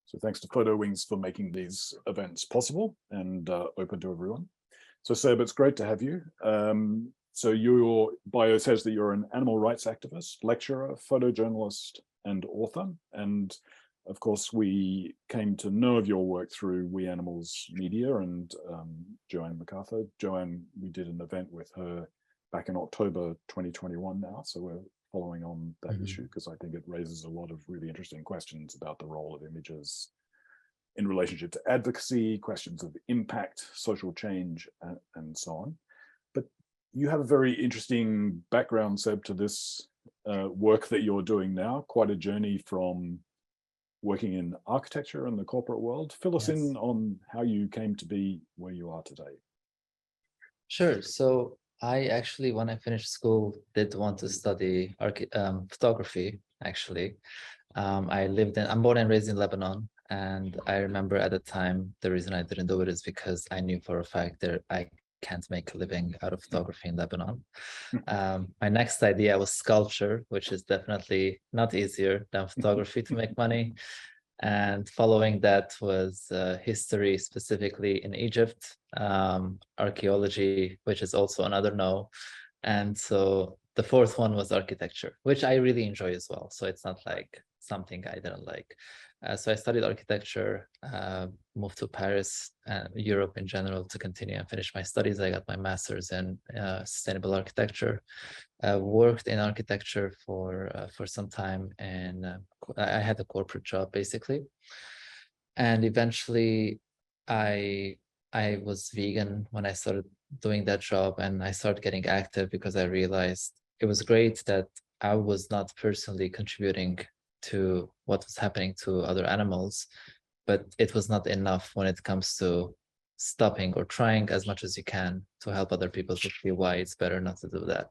So thanks to Photo Wings for making these events possible and open to everyone. So Seb, it's great to have you. So your bio says that you're an animal rights activist, lecturer, photojournalist, and author. And of course, we came to know of your work through We Animals Media and Joanne MacArthur. Joanne, we did an event with her back in October 2021 now. So we're following on that issue because I think it raises a lot of really interesting questions about the role of images in relationship to advocacy, questions of impact, social change, and so on. But you have a very interesting background, Seb, to this work that you're doing now, quite a journey from working in architecture in the corporate world. Fill us in on how you came to be where you are today. Sure. So I actually, when I finished school, did want to study photography, actually. I'm born and raised in Lebanon. And I remember at the time, the reason I didn't do it is because I knew for a fact that I can't make a living out of photography in Lebanon. My next idea was sculpture, which is definitely not easier than photography to make money. And following that was history, specifically in Egypt, archaeology, which is also another no. And so the fourth one was architecture, which I really enjoy as well. So it's not like something I didn't like. So I studied architecture, moved to Paris, Europe in general, to continue and finish my studies. I got my master's in sustainable architecture. Worked in architecture for some time, and I had a corporate job basically. And eventually, I was vegan when I started doing that job, and I started getting active because I realized it was great that I was not personally contributing to what was happening to other animals, but it was not enough when it comes to stopping or trying as much as you can to help other people to see why it's better not to do that.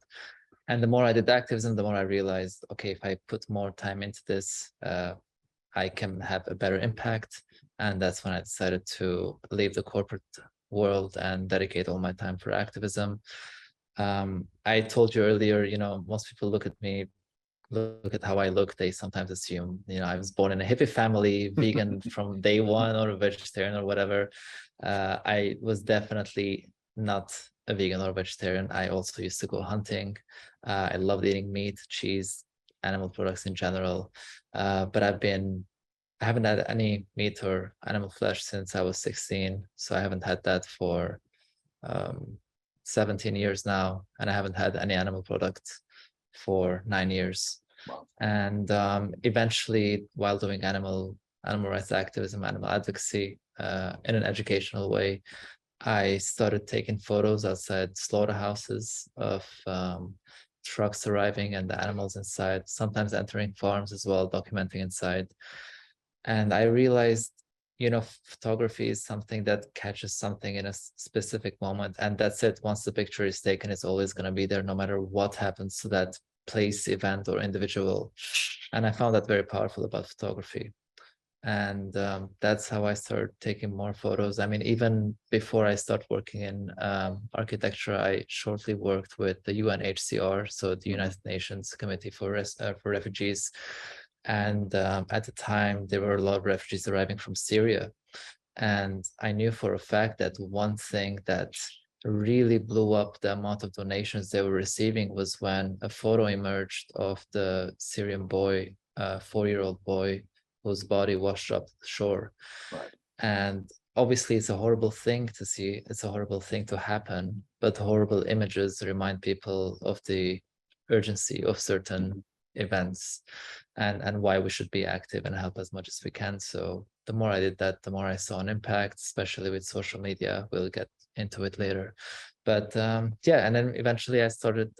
And the more I did activism, the more I realized, okay, if I put more time into this, I can have a better impact. And that's when I decided to leave the corporate world and dedicate all my time for activism. I told you earlier, most people look at how I look, they sometimes assume, I was born in a hippie family, vegan from day one, or a vegetarian or whatever. I was definitely not a vegan or a vegetarian. I also used to go hunting. I loved eating meat, cheese, animal products in general. But I haven't had any meat or animal flesh since I was 16. So I haven't had that for 17 years now. And I haven't had any animal products for 9 years. Wow. And eventually, while doing animal rights activism, animal advocacy in an educational way, I started taking photos outside slaughterhouses of trucks arriving and the animals inside, sometimes entering farms as well, documenting inside. And I realized, photography is something that catches something in a specific moment. And that's it. Once the picture is taken, it's always going to be there, no matter what happens to that place, event, or individual. And I found that very powerful about photography. And that's how I started taking more photos. I mean, even before I started working in architecture, I shortly worked with the UNHCR, so the United Nations Committee for Refugees. And at the time, there were a lot of refugees arriving from Syria. And I knew for a fact that one thing that really blew up the amount of donations they were receiving was when a photo emerged of the Syrian boy, a 4-year-old boy, whose body washed up the shore. Right. And obviously it's a horrible thing to see, it's a horrible thing to happen, but horrible images remind people of the urgency of certain events and why we should be active and help as much as we can. So the more I did that, the more I saw an impact, especially with social media. We'll get into it later. But yeah, and then eventually I started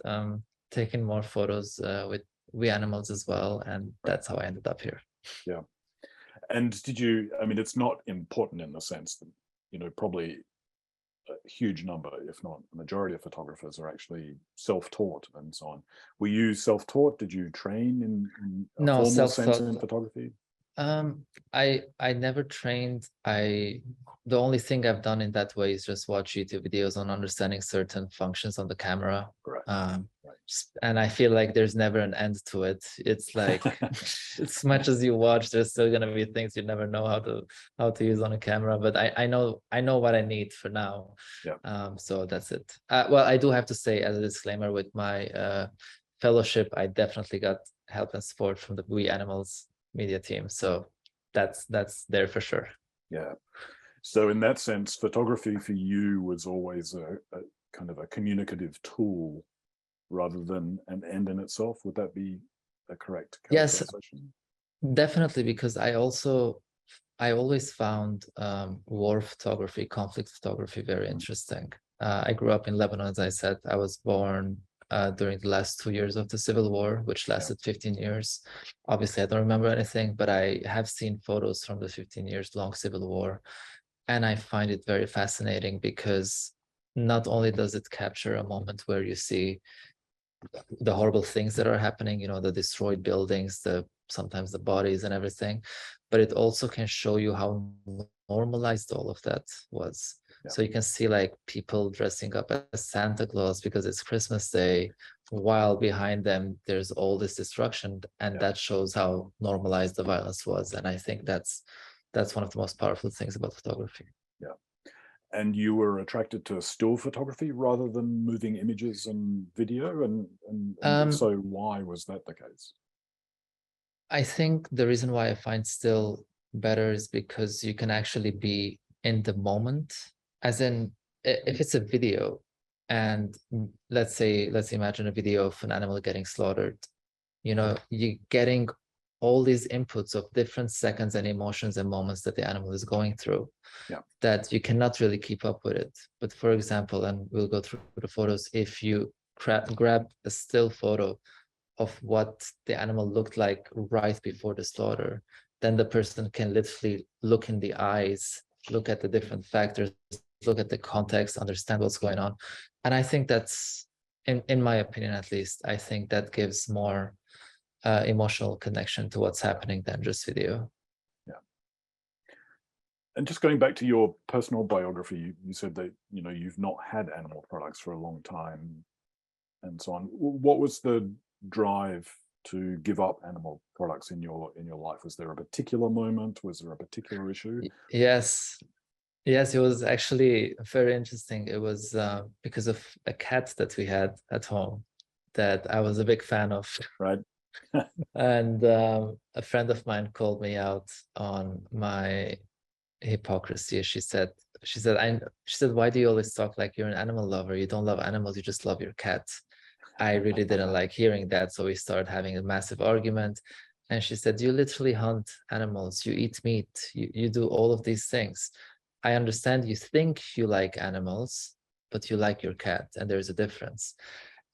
taken more photos with we animals as well, and that's how I ended up here. Yeah. And did you, I mean, it's not important in the sense that, probably a huge number, if not a majority of photographers are actually self-taught and so on. Were you self-taught? Did you train in a No, formal sense self-taught. in photography? I never trained. The only thing I've done in that way is just watch YouTube videos on understanding certain functions on the camera. Right. Right. And I feel like there's never an end to it. It's like as much as you watch, there's still gonna be things you never know how to use on a camera. But I know what I need for now. Yeah. So that's it. Well, I do have to say as a disclaimer, with my fellowship, I definitely got help and support from the We Animals media team, so that's there for sure. Yeah. So in that sense, photography for you was always a kind of a communicative tool rather than an end in itself. Would that be a correct characterization? Yes, definitely, because I always found war photography, conflict photography very interesting. I grew up in Lebanon, as I said. I was born during the last 2 years of the Civil War, which lasted 15 years. Obviously, I don't remember anything, but I have seen photos from the 15 years long Civil War. And I find it very fascinating because not only does it capture a moment where you see the horrible things that are happening, the destroyed buildings, sometimes the bodies and everything, but it also can show you how normalized all of that was. Yeah. So you can see like people dressing up as Santa Claus because it's Christmas Day, while behind them there's all this destruction, and that shows how normalized the violence was. And I think that's one of the most powerful things about photography. Yeah. And you were attracted to still photography rather than moving images and video, and if so, why was that the case? I think the reason why I find still better is because you can actually be in the moment. As in, if it's a video, and let's imagine a video of an animal getting slaughtered, you're getting all these inputs of different seconds and emotions and moments that the animal is going through, that you cannot really keep up with it. But for example, and we'll go through the photos, if you grab a still photo of what the animal looked like right before the slaughter, then the person can literally look in the eyes, look at the different factors, look at the context, understand what's going on. And I think that's, in my opinion at least, I think that gives more emotional connection to what's happening than just video. Yeah. And just going back to your personal biography, you said that you've not had animal products for a long time and so on. What was the drive to give up animal products in your life? Was there a particular moment? Was there a particular issue? Yes, it was actually very interesting. It was because of a cat that we had at home that I was a big fan of. Right. And a friend of mine called me out on my hypocrisy. She said, why do you always talk like you're an animal lover? You don't love animals, you just love your cat. I really didn't like hearing that. So we started having a massive argument. And she said, you literally hunt animals, you eat meat, you do all of these things. I understand you think you like animals, but you like your cat, and there's a difference.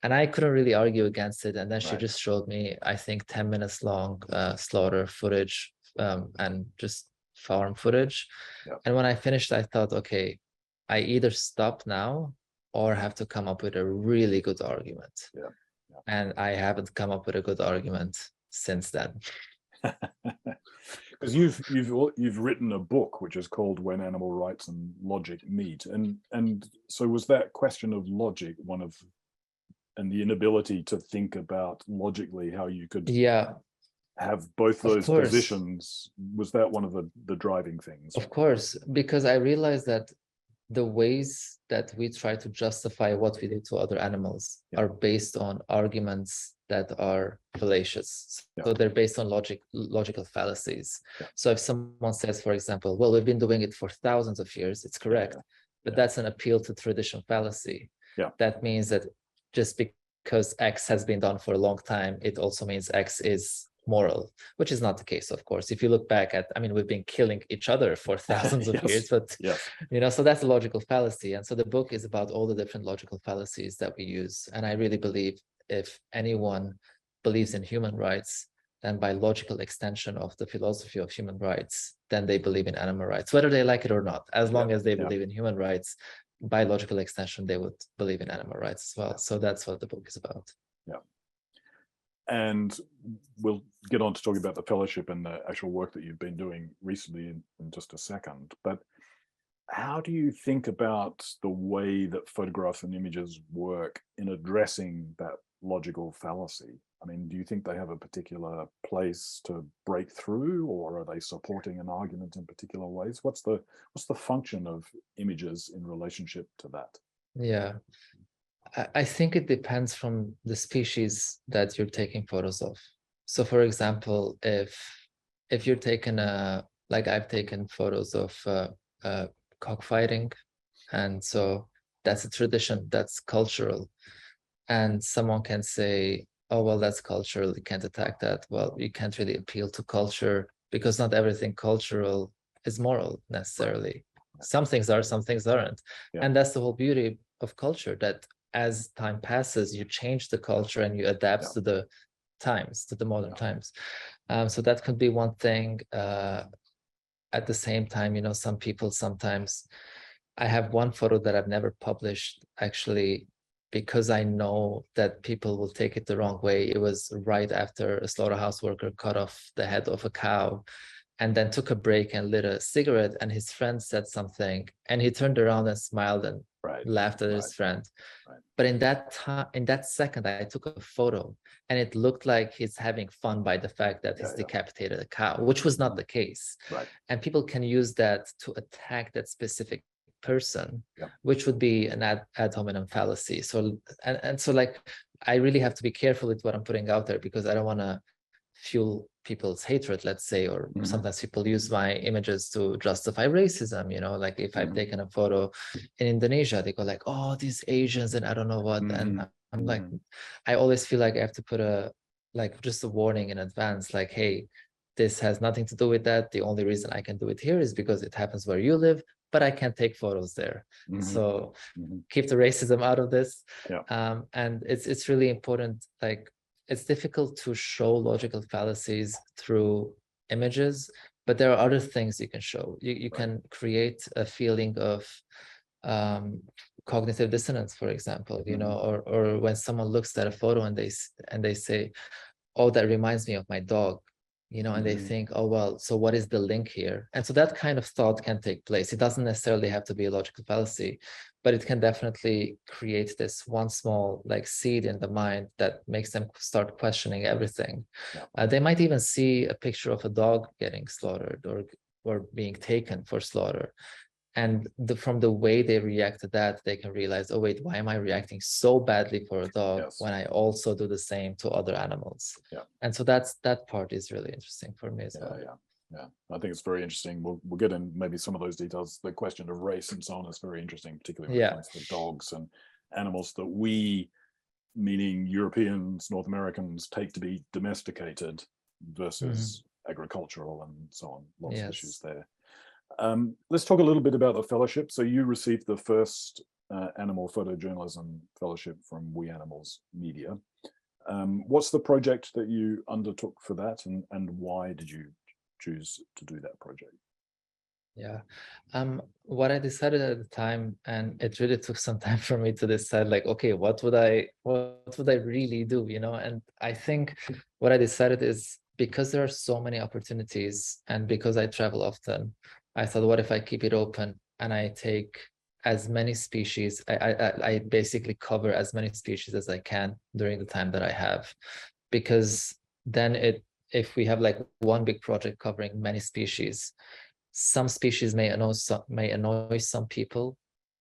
And I couldn't really argue against it. And then she just showed me, I think, 10 minutes long slaughter footage and just farm footage. Yep. And when I finished, I thought, okay, I either stop now or have to come up with a really good argument. Yeah. And I haven't come up with a good argument since then. Because you've written a book which is called When Animal Rights and Logic Meet, and so was that question of logic and the inability to think about logically how you could have both those positions, was that one of the driving things? Of course, because I realized that the ways that we try to justify what we do to other animals are based on arguments that are fallacious. So they're based on logical fallacies. So if someone says, for example, well, we've been doing it for thousands of years, it's correct, but that's an appeal to tradition fallacy. That means that just because X has been done for a long time, it also means X is moral, which is not the case, of course. If you look back at, we've been killing each other for thousands of years, but so that's a logical fallacy. And so the book is about all the different logical fallacies that we use. And I really believe if anyone believes in human rights, then by logical extension of the philosophy of human rights, then they believe in animal rights, whether they like it or not. As long as they believe in human rights, by logical extension, they would believe in animal rights as well. So that's what the book is about. Yeah. And we'll get on to talking about the fellowship and the actual work that you've been doing recently in just a second. But how do you think about the way that photographs and images work in addressing that logical fallacy? I mean, do you think they have a particular place to break through, or are they supporting an argument in particular ways? What's the function of images in relationship to that? Yeah, I think it depends from the species that you're taking photos of. So for example, if you're taking like I've taken photos of cockfighting, and so that's a tradition, that's cultural. And someone can say, oh, well, that's cultural, you can't attack that. Well, you can't really appeal to culture because not everything cultural is moral necessarily. Some things are, some things aren't. And that's the whole beauty of culture, that as time passes, you change the culture and you adapt to the times, to the modern times. So that could be one thing. At the same time, you know, some people sometimes, I have one photo that I've never published actually, because I know that people will take it the wrong way. It was right after a slaughterhouse worker cut off the head of a cow and then took a break and lit a cigarette, and his friend said something and he turned around and smiled and laughed at his friend. But in that time, in that second, I took a photo and it looked like he's having fun by the fact that he's decapitated a cow, which was not the case. And people can use that to attack that specific person, which would be an ad hominem fallacy. So and so, like, I really have to be careful with what I'm putting out there, because I don't want to fuel people's hatred, let's say, or sometimes people use my images to justify racism, you know, like if I've taken a photo in Indonesia, they go like, oh, these Asians and I don't know what. And I'm like, I always feel like I have to put just a warning in advance, like, hey, this has nothing to do with that. The only reason I can do it here is because it happens where you live, but I can't take photos there. So keep the racism out of this. And it's really important. Like, it's difficult to show logical fallacies through images, but there are other things you can show. You can create a feeling of cognitive dissonance, for example, you know, or when someone looks at a photo and they say, oh, that reminds me of my dog, you know, and they think, oh, well, so what is the link here? And so that kind of thought can take place. It doesn't necessarily have to be a logical fallacy, but it can definitely create this one small like seed in the mind that makes them start questioning everything. They might even see a picture of a dog getting slaughtered or being taken for slaughter. And from the way they react to that, they can realize, oh, wait, why am I reacting so badly for a dog when I also do the same to other animals? And so that part is really interesting for me as well. Yeah, I think it's very interesting. We'll get in maybe some of those details. The question of race and so on is very interesting, particularly when it comes to dogs and animals that we, meaning Europeans, North Americans, take to be domesticated versus agricultural and so on. Lots of issues there. Let's talk a little bit about the fellowship. So you received the first Animal Photojournalism Fellowship from We Animals Media. What's the project that you undertook for that, and why did you choose to do that project? What I decided at the time, and it really took some time for me to decide, like, okay, what would I really do, you know? And I think what I decided is, because there are so many opportunities and because I travel often, I thought, what if I keep it open and I take as many species, I basically cover as many species as I can during the time that I have, because then if we have like one big project covering many species, some species may annoy some people,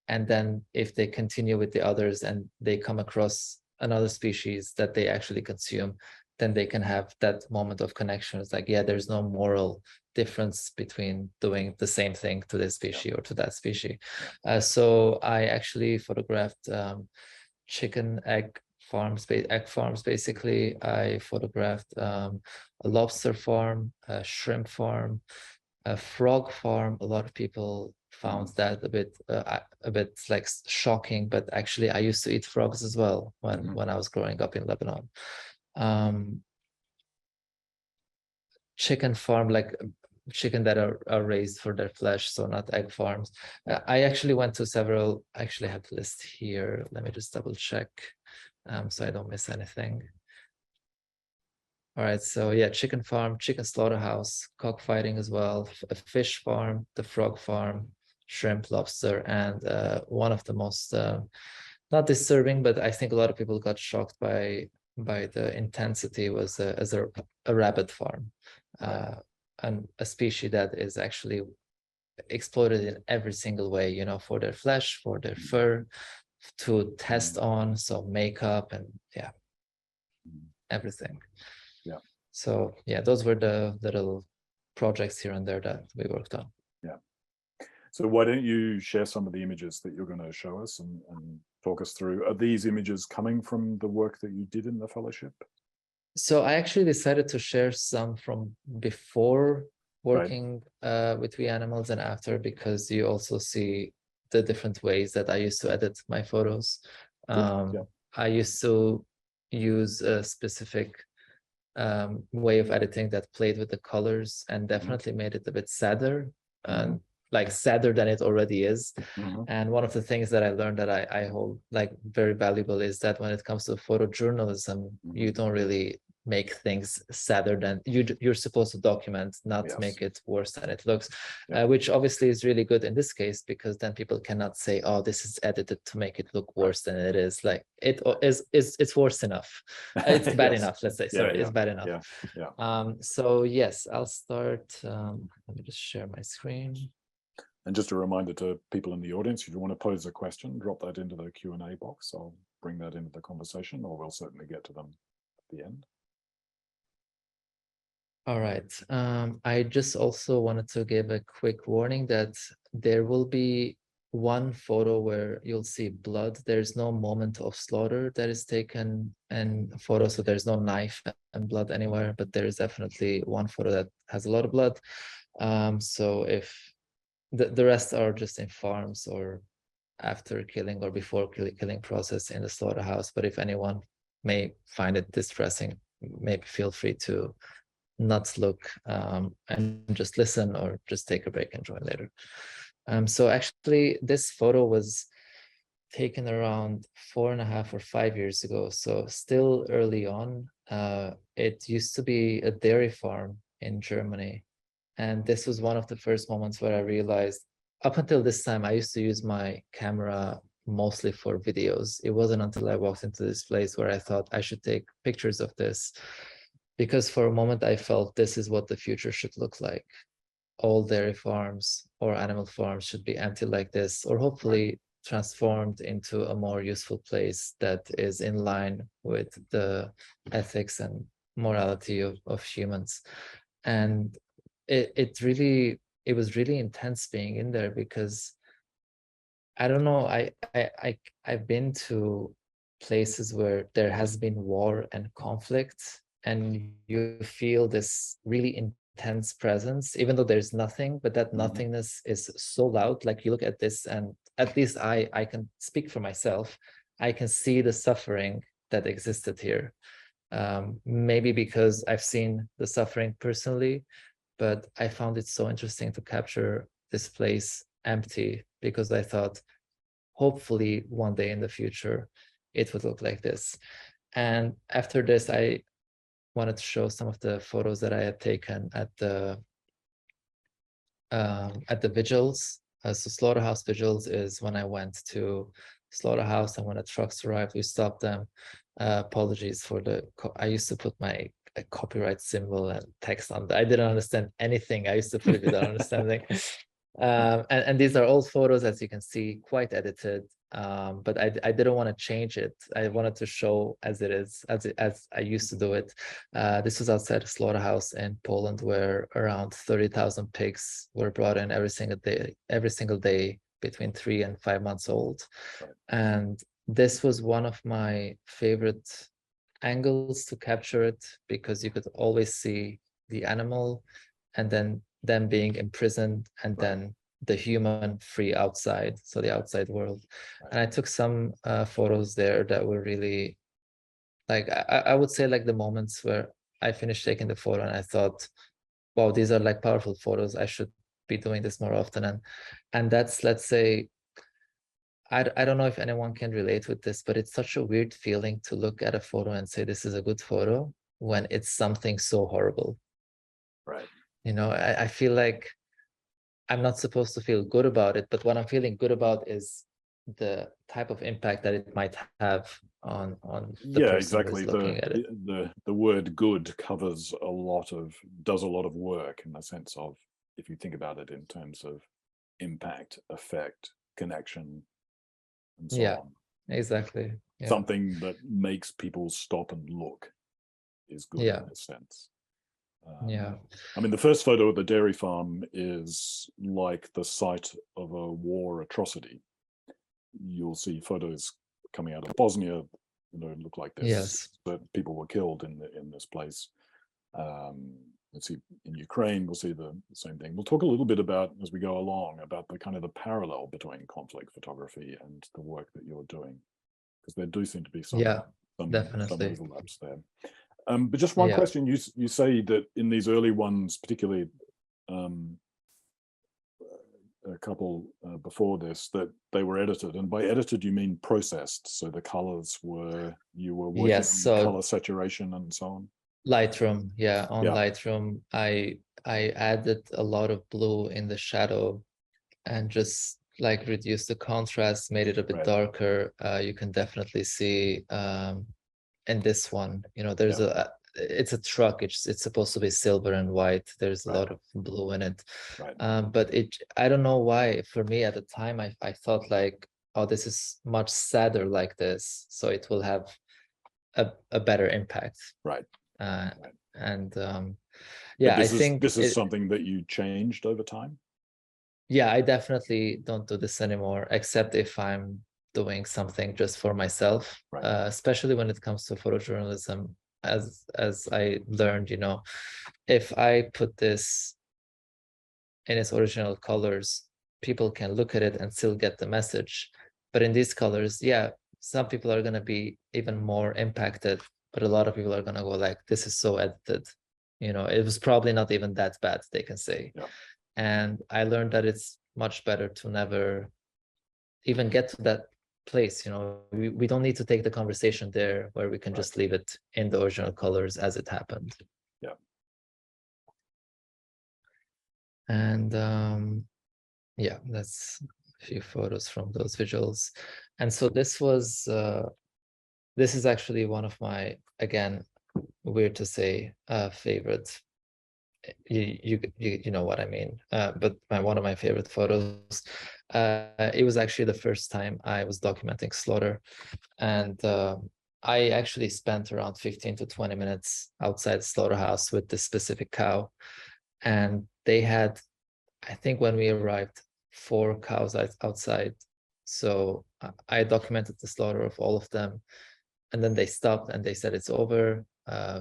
and then if they continue with the others and they come across another species that they actually consume, then they can have that moment of connection. It's like, yeah, there's no moral difference between doing the same thing to this species or to that species. So I actually photographed chicken egg farms, basically. I photographed a lobster farm, a shrimp farm, a frog farm. A lot of people found that a bit like shocking, but actually I used to eat frogs as well when I was growing up in Lebanon. Chicken farm, like chicken that are raised for their flesh, so not egg farms. I actually went to several. I actually have the list here. Let me just double check, so I don't miss anything. All right, so yeah, chicken farm, chicken slaughterhouse, cockfighting as well, a fish farm, the frog farm, shrimp, lobster, and one of the most not disturbing, but I think a lot of people got shocked by the intensity was as a rabbit farm, and a species that is actually exploited in every single way, you know, for their flesh, for their fur, to test on, so makeup and yeah, everything. Yeah. So yeah, those were the little projects here and there that we worked on. Yeah. So why don't you share some of the images that you're going to show us and talk us through? Are these images coming from the work that you did in the fellowship? So I actually decided to share some from before working with We Animals and after, because you also see the different ways that I used to edit my photos. I used to use a specific way of editing that played with the colors and definitely made it a bit sadder, like sadder than it already is. And one of the things that I learned that I hold like very valuable is that when it comes to photojournalism, you don't really make things sadder than you're supposed to document, not make it worse than it looks, which obviously is really good in this case, because then people cannot say, oh, this is edited to make it look worse than it is. Like it's worse enough. It's bad enough, let's say. Sorry, it's bad enough. So yes, I'll start. Let me just share my screen. And just a reminder to people in the audience, if you want to pose a question, drop that into the Q&A box. I'll bring that into the conversation, or we'll certainly get to them at the end. All right. I just also wanted to give a quick warning that there will be one photo where you'll see blood. There's no moment of slaughter that is taken in photo, so there's no knife and blood anywhere, but there is definitely one photo that has a lot of blood. So if the rest are just in farms or after killing or before killing process in the slaughterhouse, but if anyone may find it distressing, maybe feel free to not look and just listen, or just take a break and join later. So actually this photo was taken around 4.5 or 5 years ago, so still early on. It used to be a dairy farm in Germany, and this was one of the first moments where I realized, up until this time I used to use my camera mostly for videos. It wasn't until I walked into this place where I thought I should take pictures of this, because for a moment I felt this is what the future should look like. All dairy farms or animal farms should be empty like this, or hopefully transformed into a more useful place that is in line with the ethics and morality of humans. And it was really intense being in there, because I don't know, I've been to places where there has been war and conflict, and you feel this really intense presence, even though there's nothing, but that nothingness is so loud. Like you look at this, and at least I can speak for myself. I can see the suffering that existed here. Maybe because I've seen the suffering personally, but I found it so interesting to capture this place empty, because I thought hopefully one day in the future it would look like this. And after this, I wanted to show some of the photos that I had taken at the vigils. So slaughterhouse vigils is when I went to slaughterhouse, and when the trucks arrived, we stopped them. Apologies for I used to put my copyright symbol and text on that. I didn't understand anything. I used to put it without understanding. And these are old photos, as you can see, quite edited. But I didn't want to change it. I wanted to show as it is, as I used to do it. This was outside a slaughterhouse in Poland, where around 30,000 pigs were brought in every single day between 3 and 5 months old. And this was one of my favorite angles to capture it, because you could always see the animal and then them being imprisoned, and then the human-free outside, so the outside world. And I took some photos there that were really, like, I would say, like, the moments where I finished taking the photo and I thought, wow, these are like powerful photos. I should be doing this more often. And that's, let's say, I don't know if anyone can relate with this, but it's such a weird feeling to look at a photo and say this is a good photo when it's something so horrible. Right. You know, I feel like I'm not supposed to feel good about it, but what I'm feeling good about is the type of impact that it might have on the Yeah, person exactly. who's looking at it. The word good covers does a lot of work in the sense of, if you think about it in terms of impact, effect, connection, and so Yeah, on. exactly. Yeah. Something that makes people stop and look is good Yeah. in a sense. Yeah. I mean, the first photo of the dairy farm is like the site of a war atrocity. You'll see photos coming out of Bosnia, look like this. Yes. But people were killed in this place. Let's see, in Ukraine, we'll see the same thing. We'll talk a little bit about, as we go along, about the kind of the parallel between conflict photography and the work that you're doing, because there do seem to be some Definitely. overlaps there. But just one Yeah. question: you say that in these early ones, particularly a couple before this, that they were edited, and by edited you mean processed. So the colors you were working Yes. on So color saturation and so on. Lightroom, yeah, on Yeah. Lightroom, I added a lot of blue in the shadow and just like reduced the contrast, made it a bit Right. darker. You can definitely see in this one, there's it's a truck. It's supposed to be silver and white. There's a lot of blue in it. Right. But I don't know why. For me at the time, I thought like, oh, this is much sadder like this, so it will have a better impact. Right. And yeah, I think this is something that you changed over time. Yeah, I definitely don't do this anymore, except if I'm doing something just for myself. Right. Especially when it comes to photojournalism, as I learned, if I put this in its original colors, people can look at it and still get the message. But in these colors, yeah, some people are going to be even more impacted, but a lot of people are going to go like, this is so edited. It was probably not even that bad, they can say. Yeah. And I learned that it's much better to never even get to that place. We don't need to take the conversation there, where we can just leave it in the original colors as it happened. Yeah. And yeah, that's a few photos from those visuals. And so this is actually one of my, again, weird to say, favorite. You know what I mean. But one of my favorite photos. It was actually the first time I was documenting slaughter, and I actually spent around 15 to 20 minutes outside the slaughterhouse with this specific cow, and they had, I think when we arrived, 4 cows outside. So I documented the slaughter of all of them, and then they stopped and they said it's over,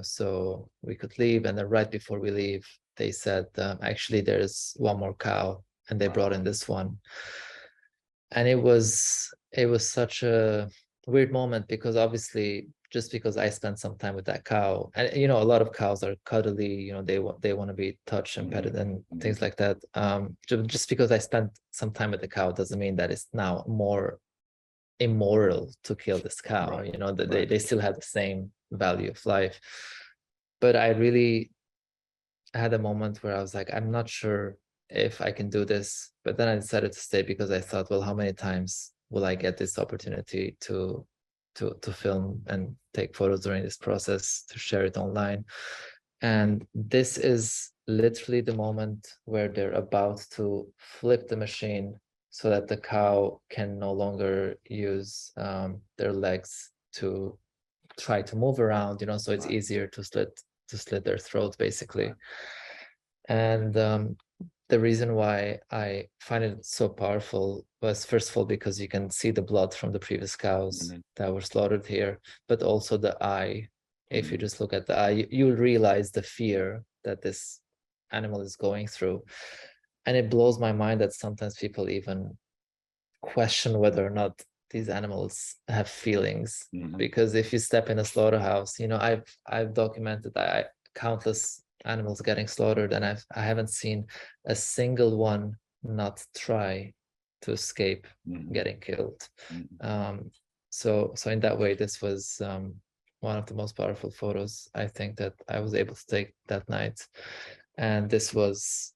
so we could leave. And then right before we leave, they said, actually, there's one more cow, and they brought in this one. And it was such a weird moment, because obviously, just because I spent some time with that cow, and a lot of cows are cuddly, they want to be touched and petted and things like that. Just because I spent some time with the cow doesn't mean that it's now more immoral to kill this cow. They still have the same value of life. But I really had a moment where I was like, I'm not sure if I can do this. But then I decided to stay, because I thought, well, how many times will I get this opportunity to film and take photos during this process, to share it online? And this is literally the moment where they're about to flip the machine so that the cow can no longer use their legs to try to move around, so it's easier to slit their throat, basically. And the reason why I find it so powerful was, first of all, because you can see the blood from the previous cows that were slaughtered here, but also the eye. If you just look at the eye, you'll realize the fear that this animal is going through. And it blows my mind that sometimes people even question whether or not these animals have feelings. Because if you step in a slaughterhouse, I've documented countless animals getting slaughtered, and I haven't seen a single one not try to escape getting killed. So in that way, this was one of the most powerful photos I think that I was able to take that night. And this was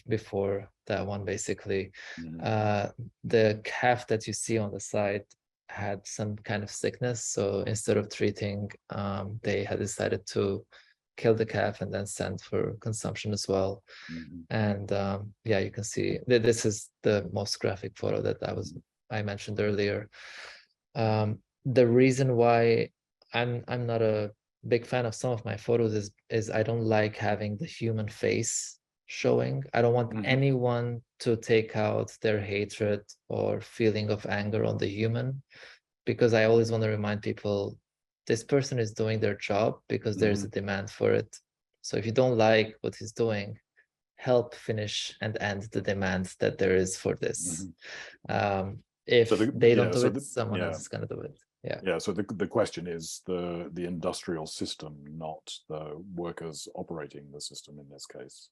before that one, basically. The calf that you see on the side had some kind of sickness, so instead of treating, they had decided to kill the calf and then send for consumption as well. And yeah, you can see this is the most graphic photo that I mentioned earlier. The reason why I'm not a big fan of some of my photos is I don't like having the human face showing. I don't want anyone to take out their hatred or feeling of anger on the human, because I always want to remind people this person is doing their job because there's a demand for it. So if you don't like what he's doing, help finish and end the demand that there is for this. If they don't do it, someone else is going to do it. Yeah. So the question is the industrial system, not the workers operating the system in this case.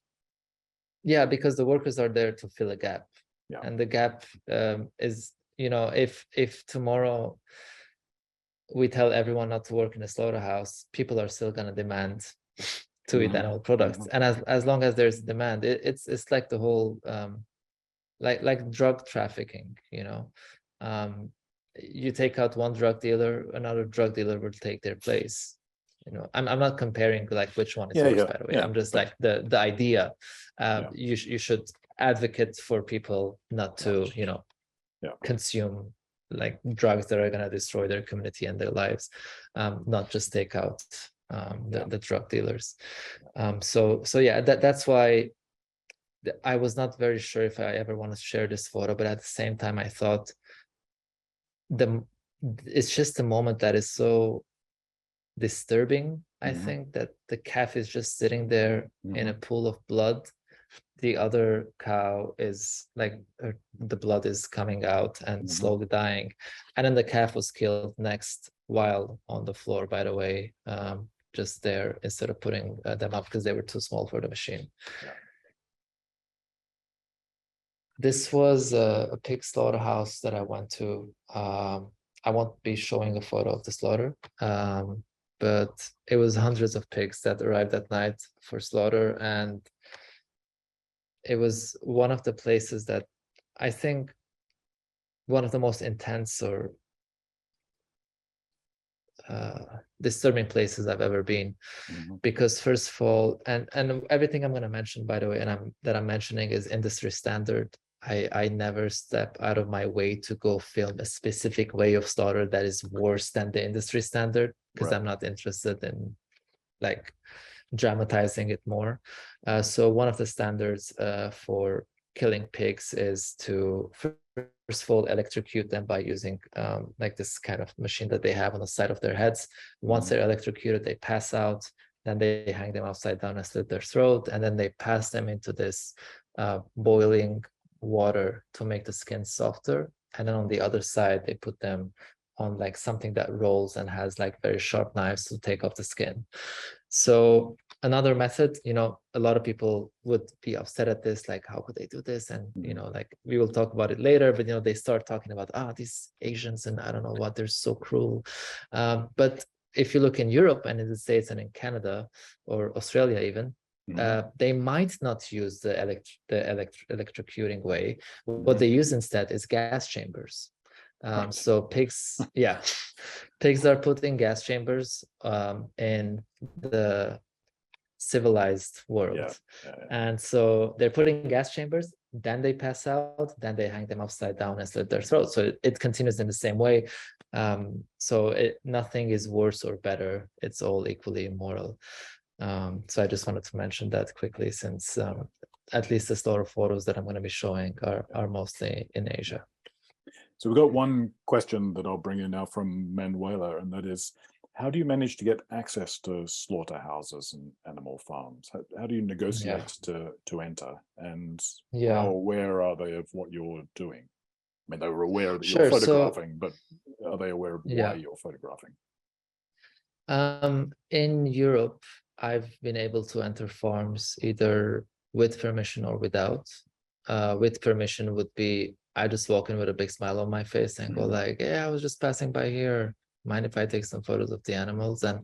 Yeah, because the workers are there to fill a gap. Yeah. And the gap is, if tomorrow we tell everyone not to work in a slaughterhouse, people are still going to demand to eat animal products. And as long as there's demand, it's like the whole like drug trafficking. You take out one drug dealer, another drug dealer will take their place. I'm not comparing like which one is worse, by the way. I'm just like the idea. You should advocate for people not to consume like drugs that are going to destroy their community and their lives, not just take out the drug dealers. So yeah, that's why I was not very sure if I ever want to share this photo, but at the same time I thought it's just a moment that is so disturbing. I think that the calf is just sitting there in a pool of blood. The other cow is like the blood is coming out and slowly dying, and then the calf was killed next while on the floor, by the way, just there instead of putting them up because they were too small for the machine. This was a pig slaughterhouse that I went to. I won't be showing a photo of the slaughter, but it was hundreds of pigs that arrived that night for slaughter. And it was one of the places that I think one of the most intense or disturbing places I've ever been. Because first of all, and everything I'm going to mention, by the way, and I'm mentioning is industry standard. I never step out of my way to go film a specific way of slaughter that is worse than the industry standard, because I'm not interested in like dramatizing it more. So one of the standards for killing pigs is to first of all electrocute them by using like this kind of machine that they have on the side of their heads. Once they're electrocuted, they pass out. Then they hang them upside down and slit their throat, and then they pass them into this boiling water to make the skin softer. And then on the other side, they put them on like something that rolls and has like very sharp knives to take off the skin. So another method, a lot of people would be upset at this, like how could they do this? And like we will talk about it later, but they start talking about these Asians and I don't know what, they're so cruel. But if you look in Europe and in the States and in Canada or Australia even, they might not use the electrocuting way. What they use instead is gas chambers. So pigs are put in gas chambers in the civilized world. And so they're put in gas chambers, then they pass out, then they hang them upside down and slit their throat. So it continues in the same way. So nothing is worse or better. It's all equally immoral. So I just wanted to mention that quickly, since at least the slaughter photos that I'm going to be showing are mostly in Asia. So we've got one question that I'll bring in now from Manuela, and that is, how do you manage to get access to slaughterhouses and animal farms? How do you negotiate to enter? And how Yeah, aware are they of what you're doing? I mean, they were aware that you're sure. So photographing, but are they aware of why yeah, you're photographing? in Europe, I've been able to enter farms either with permission or without. With permission would be I just walk in with a big smile on my face and go like, "Yeah, I was just passing by here. Mind if I take some photos of the animals?" And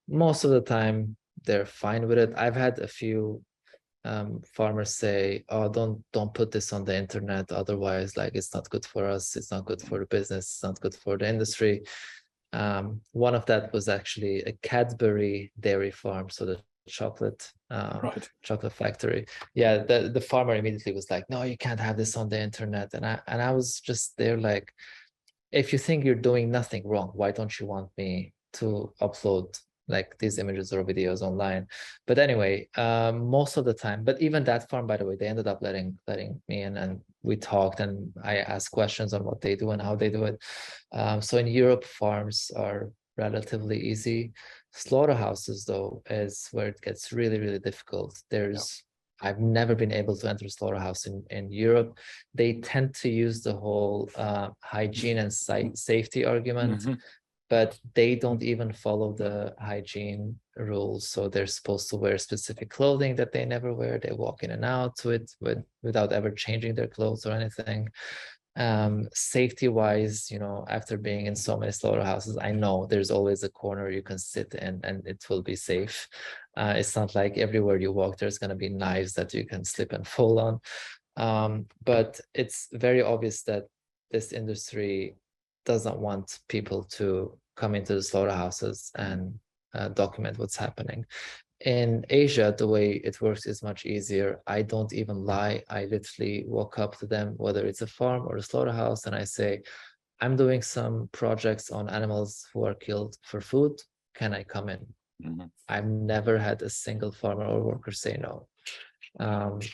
most of the time, they're fine with it. I've had a few farmers say, "Oh, don't put this on the internet, otherwise, like it's not good for us. It's not good for the business. It's not good for the industry." One of that was actually a Cadbury dairy farm, so the chocolate Right. chocolate factory. Yeah, the farmer immediately was like, "No, you can't have this on the internet." And I was just there like, if you think you're doing nothing wrong, why don't you want me to upload like these images or videos online? But anyway, most of the time, but even that farm, by the way, they ended up letting me in, and we talked, and I asked questions on what they do and how they do it. So in Europe, farms are relatively easy. Slaughterhouses, though, is where it gets really, really difficult. I've never been able to enter a slaughterhouse in Europe. They tend to use the whole hygiene and safety argument, but they don't even follow the hygiene rules. So they're supposed to wear specific clothing that they never wear. They walk in and out to it without ever changing their clothes or anything. Safety wise, after being in so many slaughterhouses, I know there's always a corner you can sit in and it will be safe. It's not like everywhere you walk there's going to be knives that you can slip and fall on. But it's very obvious that this industry doesn't want people to come into the slaughterhouses and document what's happening. In Asia, the way it works is much easier. I don't even lie. I literally walk up to them, whether it's a farm or a slaughterhouse, and I say, "I'm doing some projects on animals who are killed for food. Can I come in?" I've never had a single farmer or worker say no.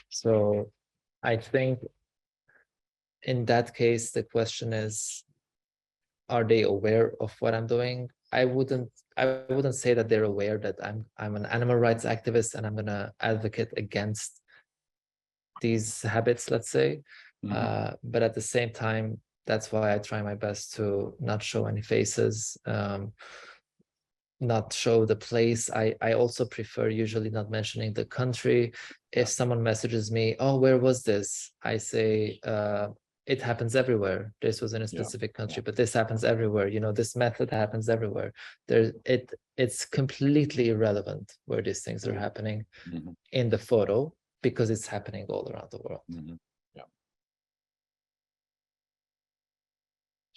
So I think in that case, the question is, are they aware of what I'm doing? I wouldn't say that they're aware that I'm an animal rights activist and I'm gonna advocate against these habits, let's say. But at the same time, that's why I try my best to not show any faces, not show the place. I also prefer usually not mentioning the country. If someone messages me, "Oh, where was this?" I say, it happens everywhere. This was in a specific country, but this happens everywhere. This method happens everywhere. It's completely irrelevant where these things are happening in the photo, because it's happening all around the world. Yeah.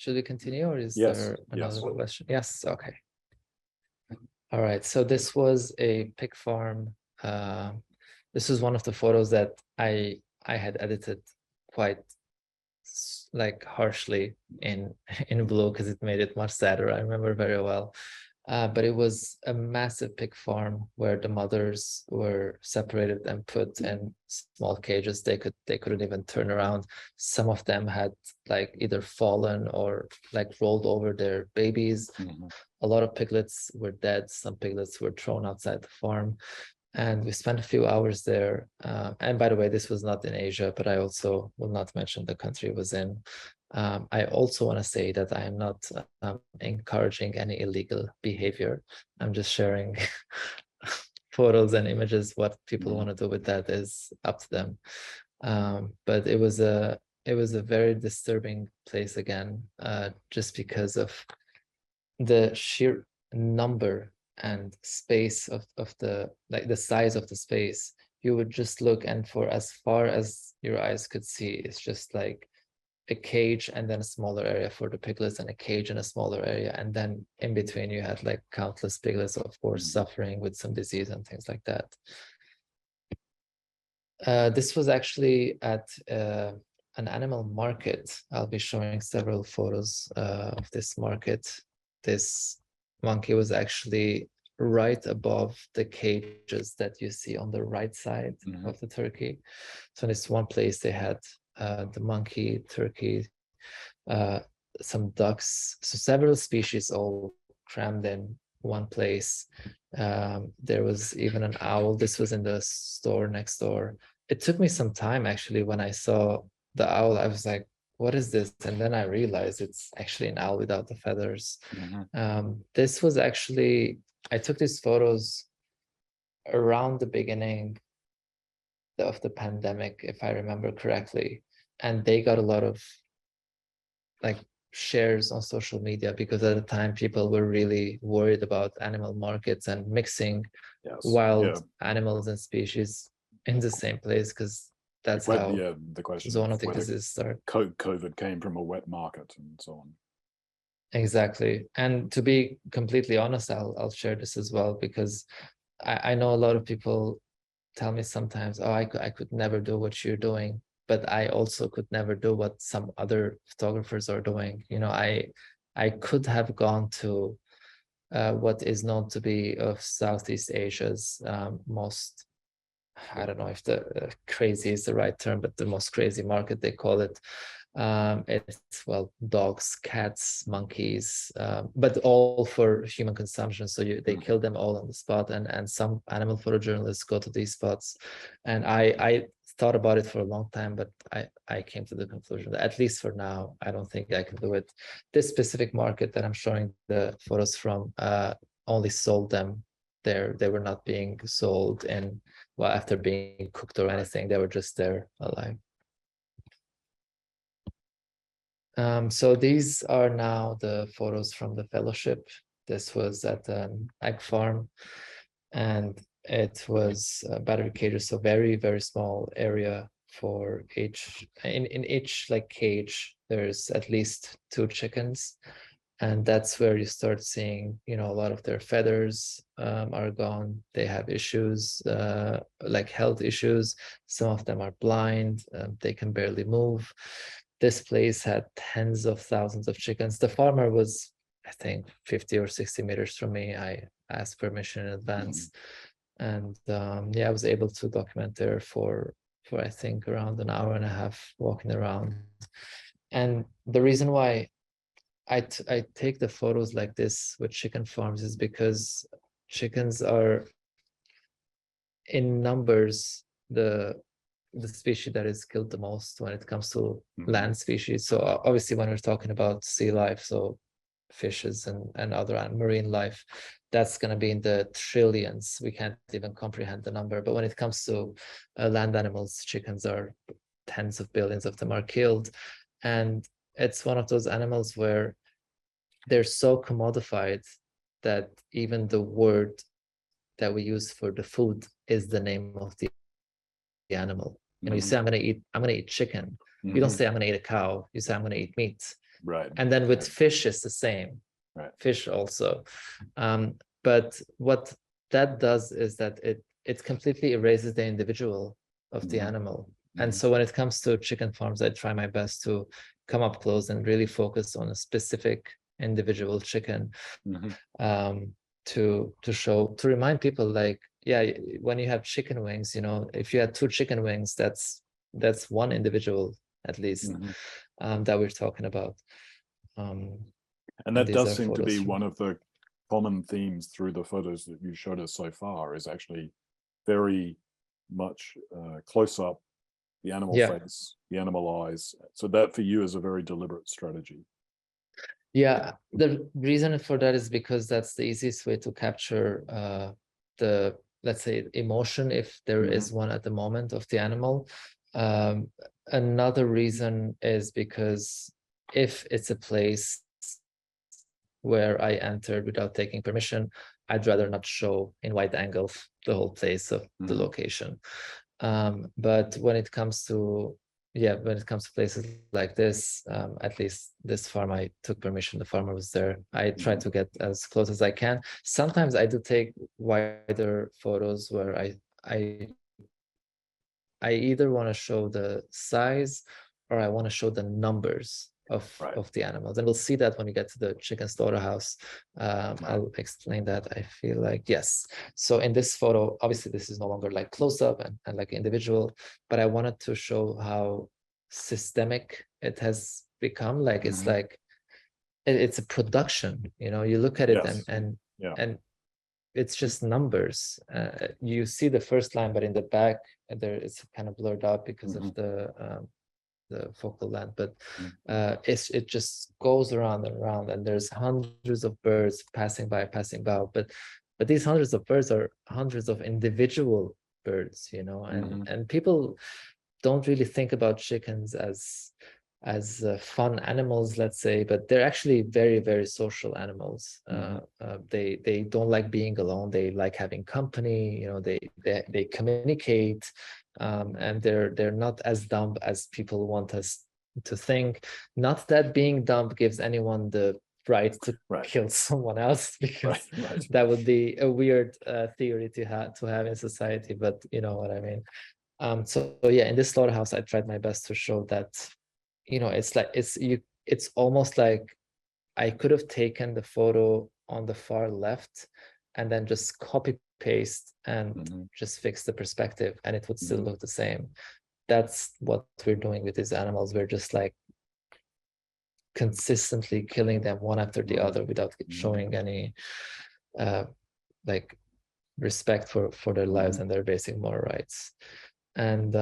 Should we continue, or is Yes. there another Yes. question? Yes. Okay. All right. So this was a pig farm. This is one of the photos that I had edited quite like harshly in blue because it made it much sadder. I remember very well. But it was a massive pig farm where the mothers were separated and put in small cages. They couldn't even turn around. Some of them had like either fallen or like rolled over their babies. A lot of piglets were dead. Some piglets were thrown outside the farm. And we spent a few hours there. And by the way, this was not in Asia, but I also will not mention the country it was in. I also want to say that I am not encouraging any illegal behavior. I'm just sharing photos and images. What people want to do with that is up to them. But it was a very disturbing place again, just because of the sheer number and space of the size of the space. You would just look, and for as far as your eyes could see, it's just like a cage and then a smaller area for the piglets and a cage and a smaller area, and then in between you had like countless piglets, of course, suffering with some disease and things like that. This was actually at an animal market. I'll be showing several photos of this market. This monkey was actually right above the cages that you see on the right side of the turkey. So in this one place they had the monkey, turkey, some ducks, so several species all crammed in one place. There was even an owl. This was in the store next door. It took me some time actually when I saw the owl. I was like, what is this? And then I realized it's actually an owl without the feathers. This was actually, I took these photos around the beginning of the pandemic, if I remember correctly. And they got a lot of like shares on social media because at the time people were really worried about animal markets and mixing wild animals and species in the same place, because that's how the question zoonotic whether diseases start. COVID came from a wet market and so on. Exactly. And to be completely honest, I'll share this as well, because I know a lot of people tell me sometimes, oh, I could never do what you're doing, but I also could never do what some other photographers are doing. You know, I could have gone to what is known to be of Southeast Asia's most, I don't know if the crazy is the right term, but the most crazy market, they call it. It's, well, dogs, cats, monkeys, but all for human consumption. So they kill them all on the spot, and some animal photojournalists go to these spots. And I thought about it for a long time, but I came to the conclusion that at least for now, I don't think I can do it. This specific market that I'm showing the photos from only sold them there. They were not being sold in, well, after being cooked or anything. They were just there alive. So these are now the photos from the fellowship. This was at an egg farm, and it was battery cages, so very, very small area for each. In each like cage, there's at least 2 chickens, and that's where you start seeing, you know, a lot of their feathers are gone. They have issues, like health issues. Some of them are blind. They can barely move. This place had tens of thousands of chickens. The farmer was, I think, 50 or 60 meters from me. I asked permission in advance. And yeah, I was able to document there for I think around an hour and a half walking around. And the reason why I take the photos like this with chicken farms is because chickens are, in numbers, the species that is killed the most when it comes to land species. So obviously when we're talking about sea life, so fishes and other marine life, that's going to be in the trillions. We can't even comprehend the number. But when it comes to land animals, chickens are tens of billions of them are killed. And it's one of those animals where they're so commodified that even the word that we use for the food is the name of the animal. You know, you say I'm gonna eat chicken. You don't say I'm gonna eat a cow. You say I'm gonna eat meat. Right. And then with fish, it's the same. Right. Fish also. But what that does is that it completely erases the individual of the animal. And so when it comes to chicken farms, I try my best to come up close and really focus on a specific individual chicken, to remind people, like, yeah, when you have chicken wings, you know, if you had 2 chicken wings, that's one individual at least, that we're talking about. And that does seem to be one of the common themes through the photos that you showed us so far, is actually very much close up, the animal face, the animal eyes. So that for you is a very deliberate strategy. Yeah, the reason for that is because that's the easiest way to capture the, let's say, emotion, if there is one at the moment, of the animal. Another reason is because if it's a place where I entered without taking permission, I'd rather not show in wide angle the whole place of the location. But when it comes to places like this, at least this farm, I took permission. The farmer was there. I try to get as close as I can. Sometimes I do take wider photos where I either want to show the size or I want to show the numbers of the animals. And we'll see that when we get to the chicken slaughterhouse. I'll explain that, I feel like. Yes. So in this photo, obviously this is no longer like close up and like individual, but I wanted to show how systemic it has become. Like it's like, it's a production, you know, you look at it and and it's just numbers. You see the first line, but in the back there it's kind of blurred out because of the focal length. But it just goes around and around, and there's hundreds of birds passing by. But these hundreds of birds are hundreds of individual birds, you know, and people don't really think about chickens as fun animals, let's say, but they're actually very, very social animals. They don't like being alone. They like having company. You know, they communicate, and they're not as dumb as people want us to think. Not that being dumb gives anyone the right to kill someone else, because that would be a weird theory to have in society. But you know what I mean. So yeah, in this slaughterhouse, I tried my best to show that, you know, it's almost like I could have taken the photo on the far left and then just copy paste and just fix the perspective, and it would still look the same. That's what we're doing with these animals. We're just like consistently killing them one after the other without showing any like respect for their lives and their basic moral rights. And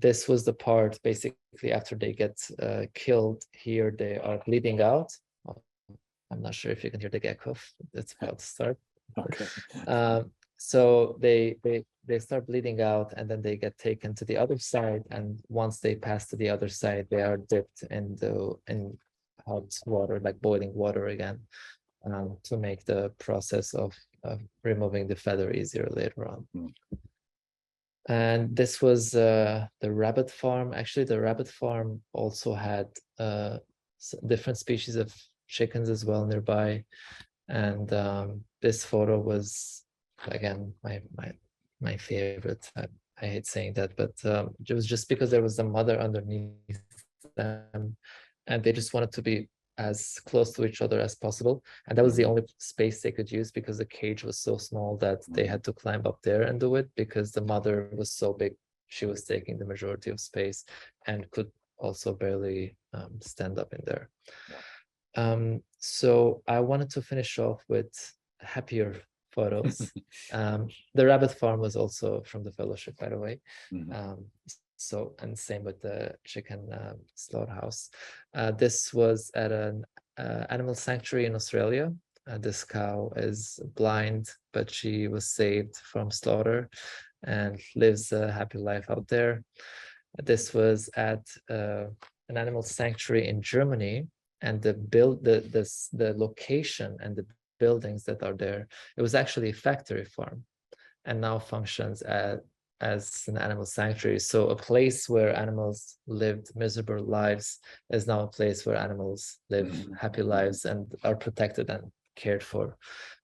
this was the part basically after they get killed. Here they are bleeding out. I'm not sure if you can hear the gecko. It's about to start. Okay. So they start bleeding out, and then they get taken to the other side. And once they pass to the other side, they are dipped in hot water, like boiling water again, to make the process of removing the feather easier later on. And this was the rabbit farm. Actually, the rabbit farm also had different species of chickens as well nearby. And this photo was, again, my favorite. I hate saying that, but it was just because there was the mother underneath them, and they just wanted to be as close to each other as possible. And that was the only space they could use, because the cage was so small that they had to climb up there and do it, because the mother was so big. She was taking the majority of space and could also barely stand up in there. So I wanted to finish off with happier photos. The rabbit farm was also from the fellowship, by the way. So, and same with the chicken slaughterhouse. This was at an animal sanctuary in Australia. This cow is blind, but she was saved from slaughter and lives a happy life out there. This was at an animal sanctuary in Germany, and the location and the buildings that are there, it was actually a factory farm, and now functions as an animal sanctuary. So a place where animals lived miserable lives is now a place where animals live happy lives and are protected and cared for.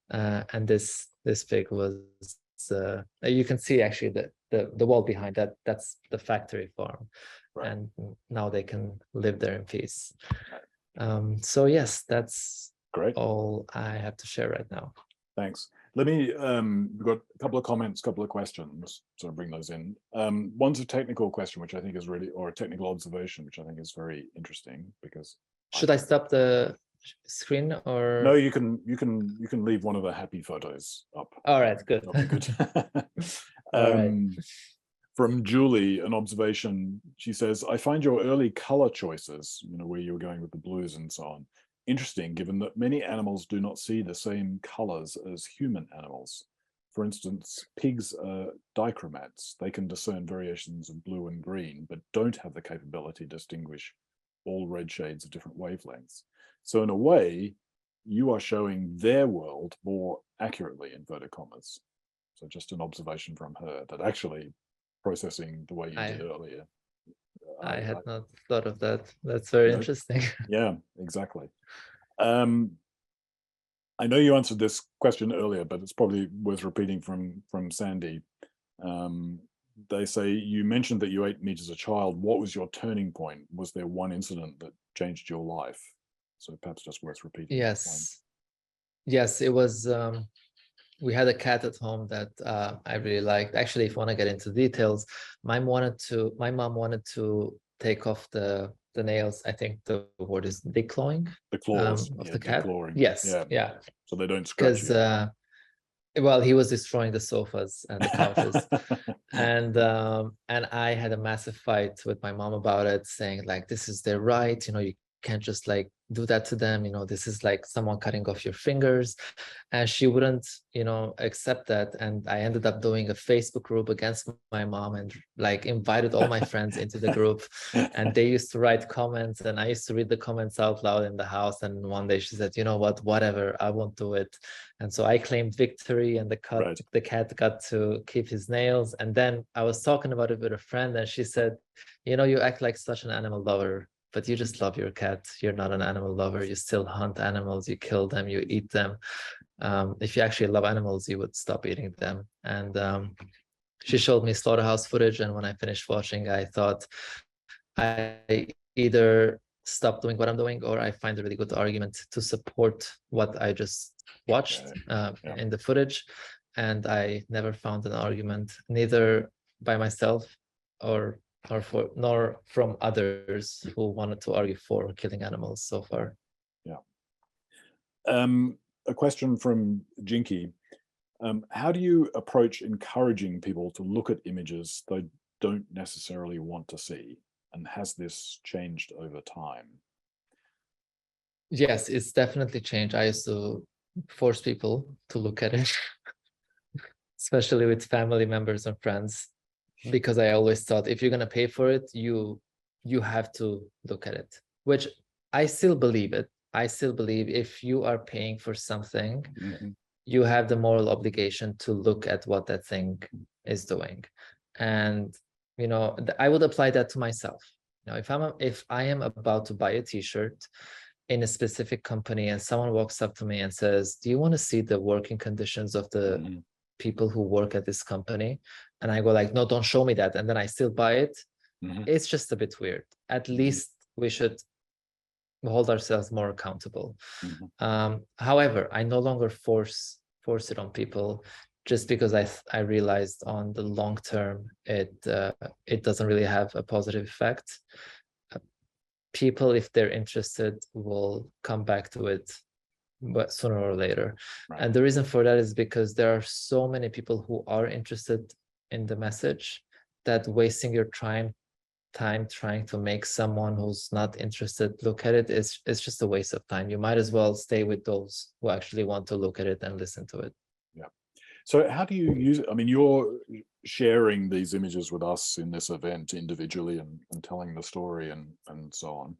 And this pig was, you can see actually the wall behind that, that's the factory farm. And now they can live there in peace. So yes, that's great. All I have to share right now. Thanks. Let me, we've got a couple of comments, couple of questions, so I'll bring those in. One's a technical question, which I think is really, or a technical observation, which I think is very interesting, because. Should I stop the screen, or? No, you can leave one of the happy photos up. All right, good. That'll be good. All right. From Julie, an observation, she says, I find your early color choices, you know, where you were going with the blues and so on, interesting, given that many animals do not see the same colors as human animals. For instance, pigs are dichromats. They can discern variations of blue and green, but don't have the capability to distinguish all red shades of different wavelengths. So in a way, you are showing their world more accurately, inverted commas. So just an observation from her, that actually processing the way you did earlier. I had not thought of that. That's very interesting. Yeah, exactly. I know you answered this question earlier, but it's probably worth repeating from Sandy. They say, you mentioned that you ate meat as a child. What was your turning point? Was there one incident that changed your life? So perhaps just worth repeating. Yes. Yes, it was, we had a cat at home that I really liked. Actually, if you want to get into details, my mom wanted to take off the the nails. I think the word is declawing The claws, of yeah, the cat. declawing. Yes, Yeah. yeah, So they don't scratch because you. well, he was destroying the sofas and the couches, and I had a massive fight with my mom about it, saying like, this is their right, you can't just like do that to them, this is like someone cutting off your fingers. And she wouldn't accept that, and I ended up doing a Facebook group against my mom, and like invited all my friends into the group, and they used to write comments, and I used to read the comments out loud in the house. And one day she said, you know what, whatever, I won't do it. And so I claimed victory, and Right. the cat got to keep his nails. And then I was talking about it with a friend, and she said, you act like such an animal lover, but you just love your cat. You're not an animal lover. You still hunt animals, you kill them, you eat them. If you actually love animals, you would stop eating them. And she showed me slaughterhouse footage, and when I finished watching, I thought I either stop doing what I'm doing, or I find a really good argument to support what I just watched in the footage. And I never found an argument, neither by myself or nor from others who wanted to argue for killing animals so far. Yeah. A question from Jinky. How do you approach encouraging people to look at images they don't necessarily want to see? And has this changed over time? Yes, it's definitely changed. I used to force people to look at it, especially with family members and friends, because I always thought if you're going to pay for it, you have to look at it, which I still believe it. I still believe if you are paying for something, you have the moral obligation to look at what that thing is doing. And, I would apply that to myself. If I am about to buy a t-shirt in a specific company, and someone walks up to me and says, do you want to see the working conditions of the people who work at this company? And I go like, no, don't show me that. And then I still buy it. It's just a bit weird. At least we should hold ourselves more accountable. However, I no longer force it on people, just because I realized on the long term it doesn't really have a positive effect. People, if they're interested, will come back to it, but sooner or later. Right. And the reason for that is because there are so many people who are interested in the message that wasting your time trying to make someone who's not interested look at it is just a waste of time. You might as well stay with those who actually want to look at it and listen to it. Yeah. So how do you use it? I mean, you're sharing these images with us in this event individually and telling the story and so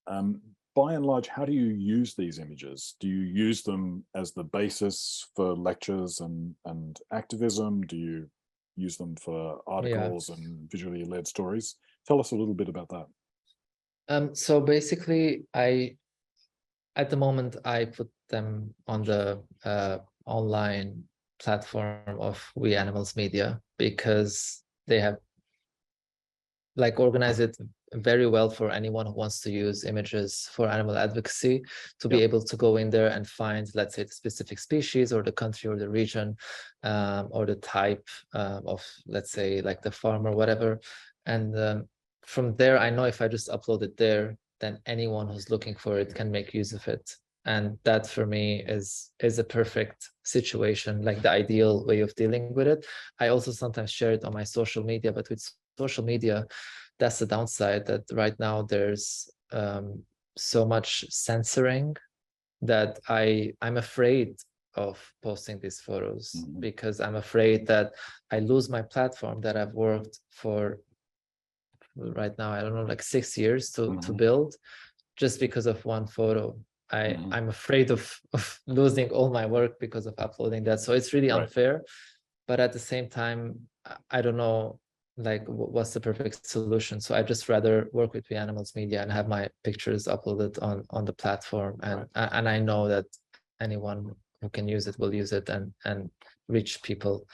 on. By and large, how do you use these images? Do you use them as the basis for lectures and activism? Do you use them for articles and visually led stories? Tell us a little bit about that. So basically, at the moment, I put them on the online platform of We Animals Media, because they have like organized it very well for anyone who wants to use images for animal advocacy to be able to go in there and find, let's say, the specific species or the country or the region, or the type of, let's say, like the farm or whatever. And from there, I know if I just upload it there, then anyone who's looking for it can make use of it. And that for me is a perfect situation, like the ideal way of dealing with it. I also sometimes share it on my social media, but with social media, that's the downside, that right now there's so much censoring that I'm afraid of posting these photos, because I'm afraid that I lose my platform that I've worked for right now, I don't know, like 6 years to build, just because of one photo. I'm afraid of losing all my work because of uploading that. So it's really unfair. But at the same time, I don't know like what's the perfect solution. So I just rather work with the Animals Media and have my pictures uploaded on the platform. And I know that anyone who can use it will use it and reach people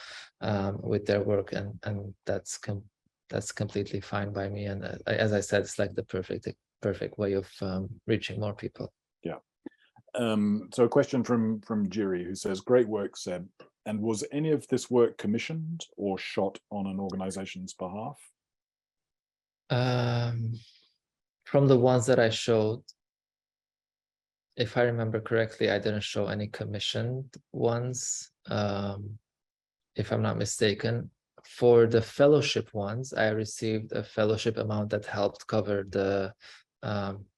with their work. And that's completely fine by me. And as I said, it's like the perfect way of reaching more people. Yeah. So a question from Jiri, who says, great work, Seb. And was any of this work commissioned or shot on an organization's behalf? From the ones that I showed, if I remember correctly, I didn't show any commissioned ones, if I'm not mistaken. For the fellowship ones, I received a fellowship amount that helped cover the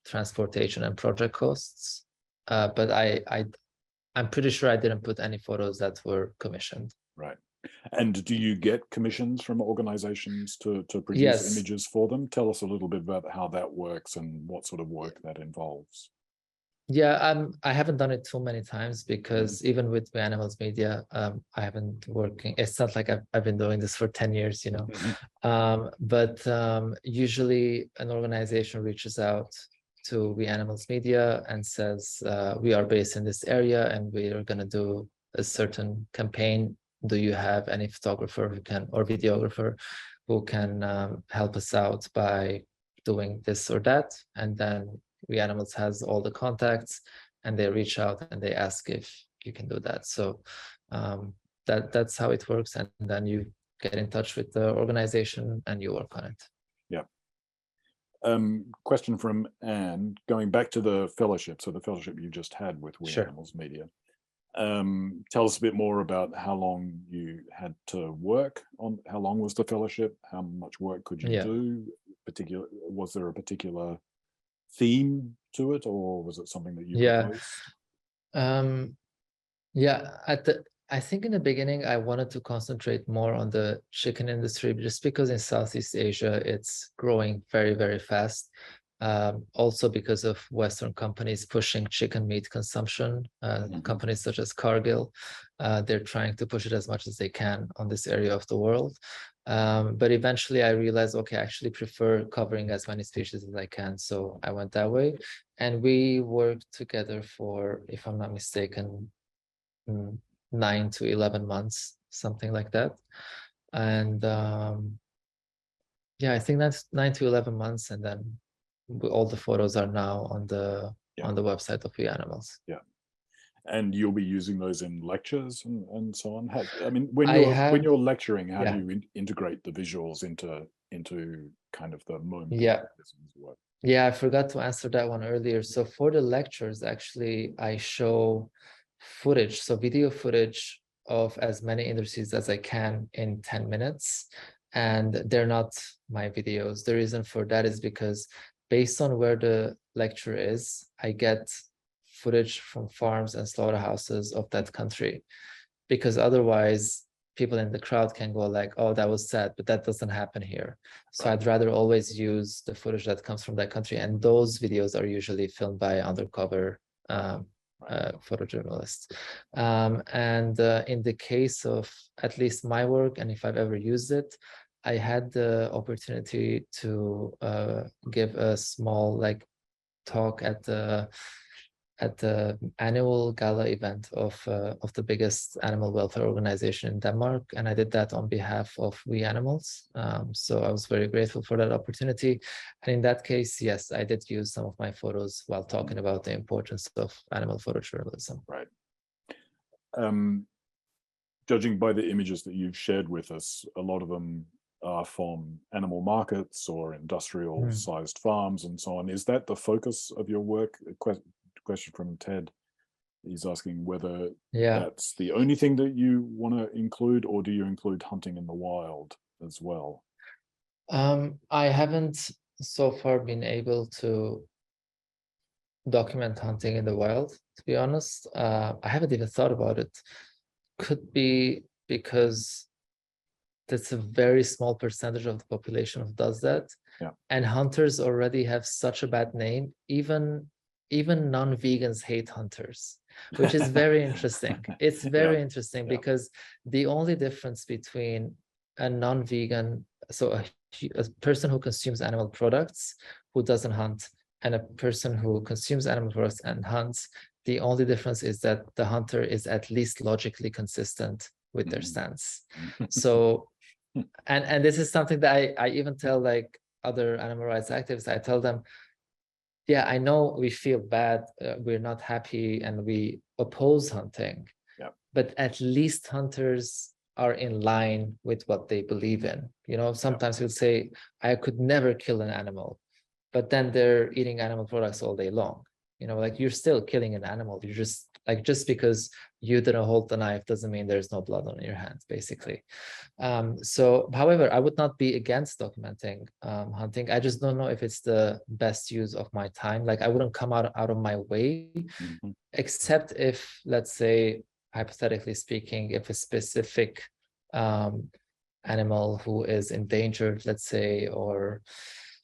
transportation and project costs. But I'm pretty sure I didn't put any photos that were commissioned. Right. And do you get commissions from organizations to produce Yes. images for them? Tell us a little bit about how that works and what sort of work that involves. Yeah, I haven't done it too many times because even with the Animals Media, I haven't working. It's not like I've been doing this for 10 years, you know. But usually an organization reaches out to the Animals Media and says, we are based in this area and we are gonna do a certain campaign. Do you have any photographer who can, or videographer who can help us out by doing this or that? And then We Animals has all the contacts and they reach out and they ask if you can do that. So that's how it works. And then you get in touch with the organization and you work on it. Yeah. Question from Anne, going back to the fellowship. So the fellowship you just had with We Sure. Animals Media. Tell us a bit more about how long you had to work on, how long was the fellowship? How much work could you do? Was there a particular theme to it, or was it something that you proposed? I think in the beginning I wanted to concentrate more on the chicken industry just because in Southeast Asia it's growing very, very fast. Also because of Western companies pushing chicken meat consumption, companies such as Cargill, they're trying to push it as much as they can on this area of the world. But eventually I realized, okay, I actually prefer covering as many species as I can. So I went that way. And we worked together for, if I'm not mistaken, 9 to 11 months, something like that. And I think that's 9 to 11 months. And then all the photos are now on the website of We Animals. Yeah. And you'll be using those in lectures and so on. When you're lecturing, how do you integrate the visuals into kind of the moment? Yeah, I forgot to answer that one earlier. So for the lectures, actually, I show footage, so video footage of as many industries as I can in 10 minutes. And they're not my videos. The reason for that is because based on where the lecture is, I get footage from farms and slaughterhouses of that country, because otherwise people in the crowd can go like, oh, that was sad, but that doesn't happen here. So I'd rather always use the footage that comes from that country. And those videos are usually filmed by undercover photojournalists. In the case of at least my work, and if I've ever used it, I had the opportunity to give a small talk at the annual gala event of the biggest animal welfare organization in Denmark, and I did that on behalf of We Animals. So I was very grateful for that opportunity. And in that case, yes, I did use some of my photos while talking about the importance of animal photojournalism. Right. Judging by the images that you've shared with us, a lot of them are from animal markets or industrial-sized farms and so on. Is that the focus of your work? Question from Ted. He's asking whether that's the only thing that you want to include, or do you include hunting in the wild as well? I haven't so far been able to document hunting in the wild, to be honest. I haven't even thought about it. Could be because that's a very small percentage of the population who does that. And hunters already have such a bad name. Even non-vegans hate hunters, which is very interesting. It's very interesting because the only difference between a non-vegan, so a person who consumes animal products who doesn't hunt, and a person who consumes animal products and hunts, the only difference is that the hunter is at least logically consistent with their stance. So, and this is something that I even tell other animal rights activists. I tell them, yeah, I know we feel bad, we're not happy, and we oppose hunting, but at least hunters are in line with what they believe in. You know, sometimes we'll say, I could never kill an animal. but then they're eating animal products all day long. Like you're still killing an animal. You're just because you didn't hold the knife doesn't mean there's no blood on your hands, basically. So, however, I would not be against documenting hunting. I just don't know if it's the best use of my time. Like I wouldn't come out of my way, except if, let's say, hypothetically speaking, if a specific animal who is endangered, let's say, or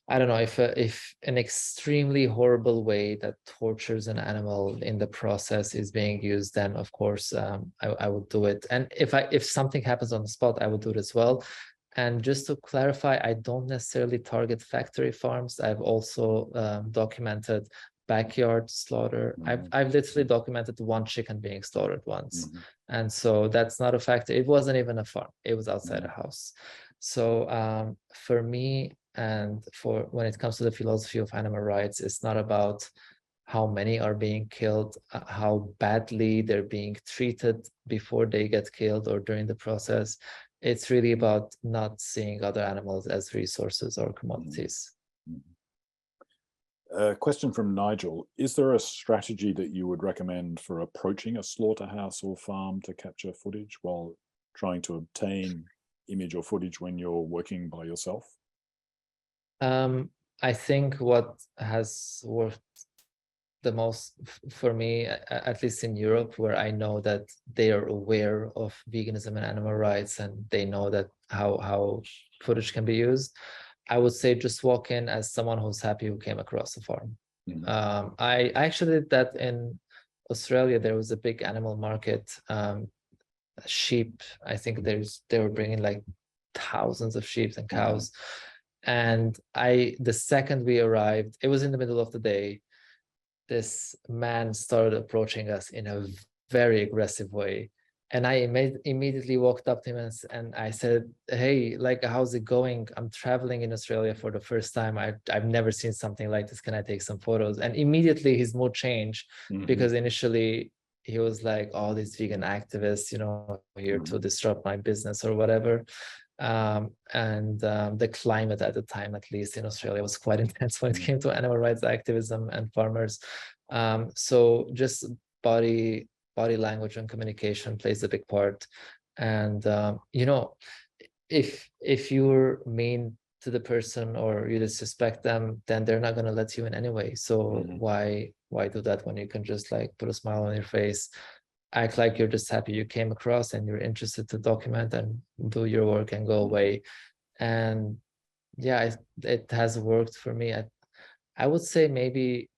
I don't know, if an extremely horrible way that tortures an animal in the process is being used, then of course I would do it. And if something happens on the spot, I would do it as well. And just to clarify, I don't necessarily target factory farms. I've also documented backyard slaughter. I've literally documented one chicken being slaughtered once. And so that's not a factor. It wasn't even a farm. It was outside a house. So for me, and for when it comes to the philosophy of animal rights, it's not about how many are being killed, how badly they're being treated before they get killed or during the process. It's really about not seeing other animals as resources or commodities. A question from Nigel. Is there a strategy that you would recommend for approaching a slaughterhouse or farm to capture footage while trying to obtain image or footage when you're working by yourself? I think what has worked the most for me, at least in Europe, where I know that they are aware of veganism and animal rights, and they know that how footage can be used, I would say just walk in as someone who's happy who came across a farm. I actually did that in Australia. There was a big animal market, sheep. I think they were bringing like thousands of sheep and cows. And the second we arrived, it was in the middle of the day, this man started approaching us in a very aggressive way. And I immediately walked up to him and I said, hey, like, how's it going? I'm traveling in Australia for the first time. I've never seen something like this. Can I take some photos? And immediately his mood changed, because initially he was like, oh, these vegan activists, here to disrupt my business or whatever. The climate at the time, at least in Australia, was quite intense when it came to animal rights activism and farmers. So just body language and communication plays a big part. And if you're mean to the person or you disrespect them, then they're not going to let you in anyway. So why do that when you can just like put a smile on your face, act like you're just happy you came across and you're interested to document and do your work and go away. And yeah, it has worked for me. I would say maybe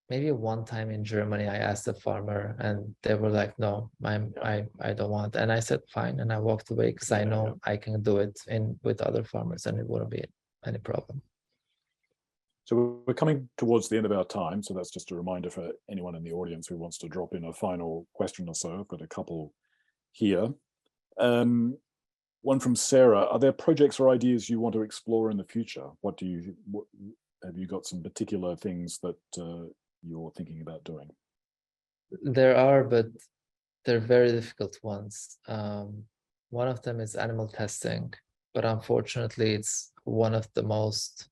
one time in Germany, I asked a farmer and they were like, no, I don't want. And I said, fine. And I walked away because I know I can do it with other farmers and it wouldn't be any problem. So we're coming towards the end of our time. So that's just a reminder for anyone in the audience who wants to drop in a final question or so. I've got a couple here. One from Sarah. Are there projects or ideas you want to explore in the future? Have you got some particular things that you're thinking about doing? There are, but they're very difficult ones. One of them is animal testing, but unfortunately it's one of the most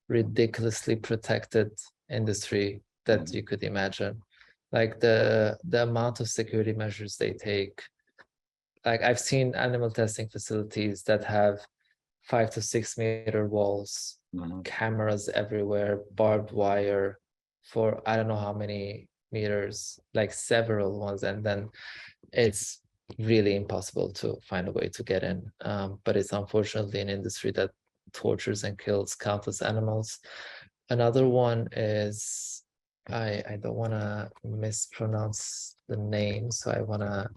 ridiculously protected industry that you could imagine. Like the amount of security measures they take. Like I've seen animal testing facilities that have 5 to 6 meter walls, cameras everywhere, barbed wire for I don't know how many meters, like several ones, and then it's really impossible to find a way to get in. But it's unfortunately an industry that tortures and kills countless animals. Another one is, I don't want to mispronounce the name, so I want to,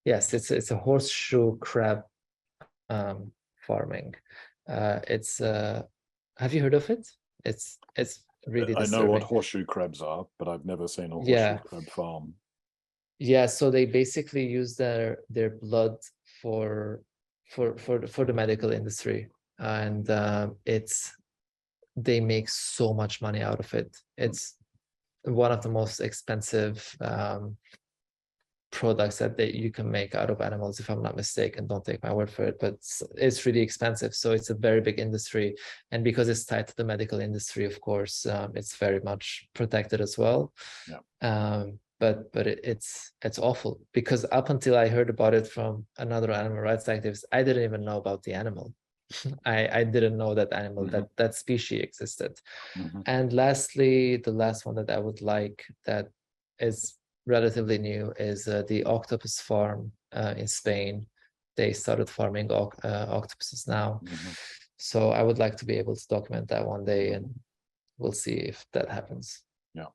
yes, it's a horseshoe crab farming. Have you heard of it? It's really disturbing. I know what horseshoe crabs are, but I've never seen a horseshoe crab farm. Yeah, so they basically use their blood for the medical industry, and they make so much money out of it. It's one of the most expensive products that you can make out of animals, if I'm not mistaken. Don't take my word for it, but it's really expensive. So it's a very big industry, and because it's tied to the medical industry, of course, it's very much protected as well. Yeah. But it's awful, because up until I heard about it from another animal rights activist, I didn't even know about the animal. I didn't know that animal, that species existed. And lastly, the last one that I would like, that is relatively new, is the octopus farm in Spain. They started farming octopuses now. So I would like to be able to document that one day, and we'll see if that happens. Yeah.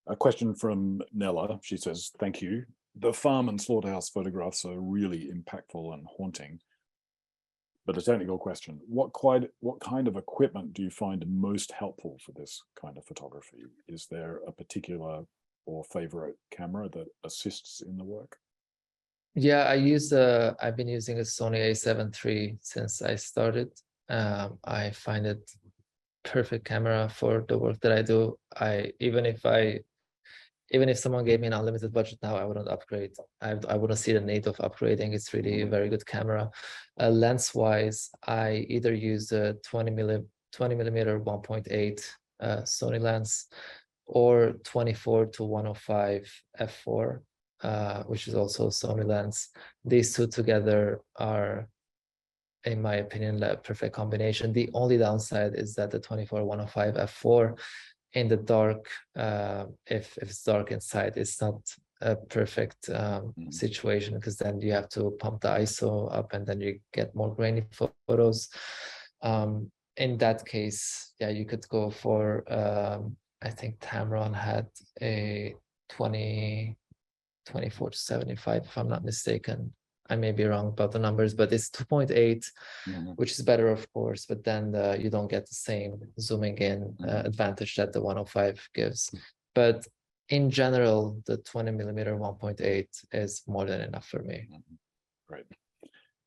A question from Nella. She says, thank you. The farm and slaughterhouse photographs are really impactful and haunting. But a technical question, what kind of equipment do you find most helpful for this kind of photography? Is there a particular or favorite camera that assists in the work? Yeah, I've been using a Sony a7 III since I started. I find it perfect camera for the work that I do. Even if someone gave me an unlimited budget now, I wouldn't upgrade. I wouldn't see the need of upgrading. It's really a very good camera. Lens wise, I either use a 20 millimeter 1.8 Sony lens, or 24 to 105 f4, which is also a Sony lens. These two together are, in my opinion, the perfect combination. The only downside is that the 24 105 f4 in the dark, if it's dark inside, it's not a perfect situation, because then you have to pump the ISO up and then you get more grainy photos. In that case, yeah, you could go for, I think Tamron had a 24 to 75, if I'm not mistaken. I may be wrong about the numbers, but it's 2.8, which is better, of course, but then you don't get the same zooming in advantage that the 105 gives. But in general, the 20 millimeter 1.8 is more than enough for me. Great.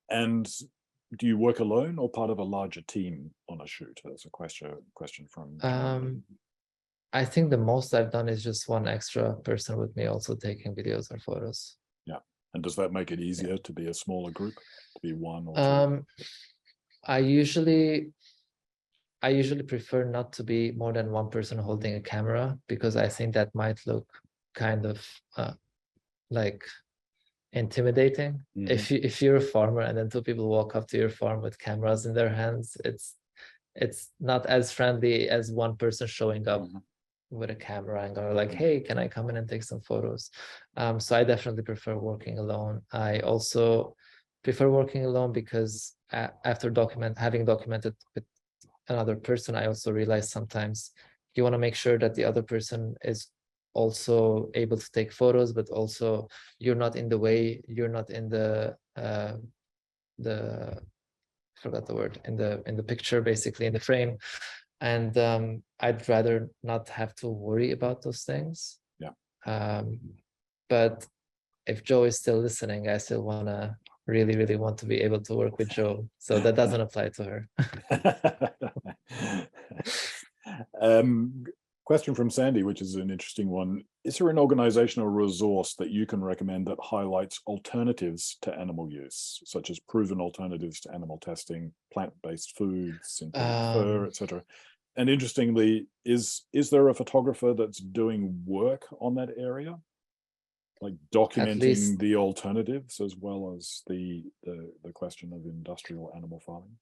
And do you work alone or part of a larger team on a shoot? That's a question from I think the most I've done is just one extra person with me also taking videos or photos. Yeah. And does that make it easier to be a smaller group, to be one or two? I usually prefer not to be more than one person holding a camera, because I think that might look kind of like intimidating. If you're a farmer and then two people walk up to your farm with cameras in their hands, it's not as friendly as one person showing up with a camera and going like, hey, can I come in and take some photos? So I definitely prefer working alone. I also prefer working alone because after having documented with another person, I also realize sometimes you want to make sure that the other person is also able to take photos, but also you're not in the way, you're not in the forgot the word, in the picture, basically in the frame. And I'd rather not have to worry about those things. Yeah. But if Joe is still listening, I still wanna really want to be able to work with Joe. So that doesn't apply to her. Question from Sandy, which is an interesting one. Is there an organization or resource that you can recommend that highlights alternatives to animal use, such as proven alternatives to animal testing, plant-based foods, synthetic fur, etc.? And interestingly, is there a photographer that's doing work on that area, like documenting the alternatives as well as the question of industrial animal farming?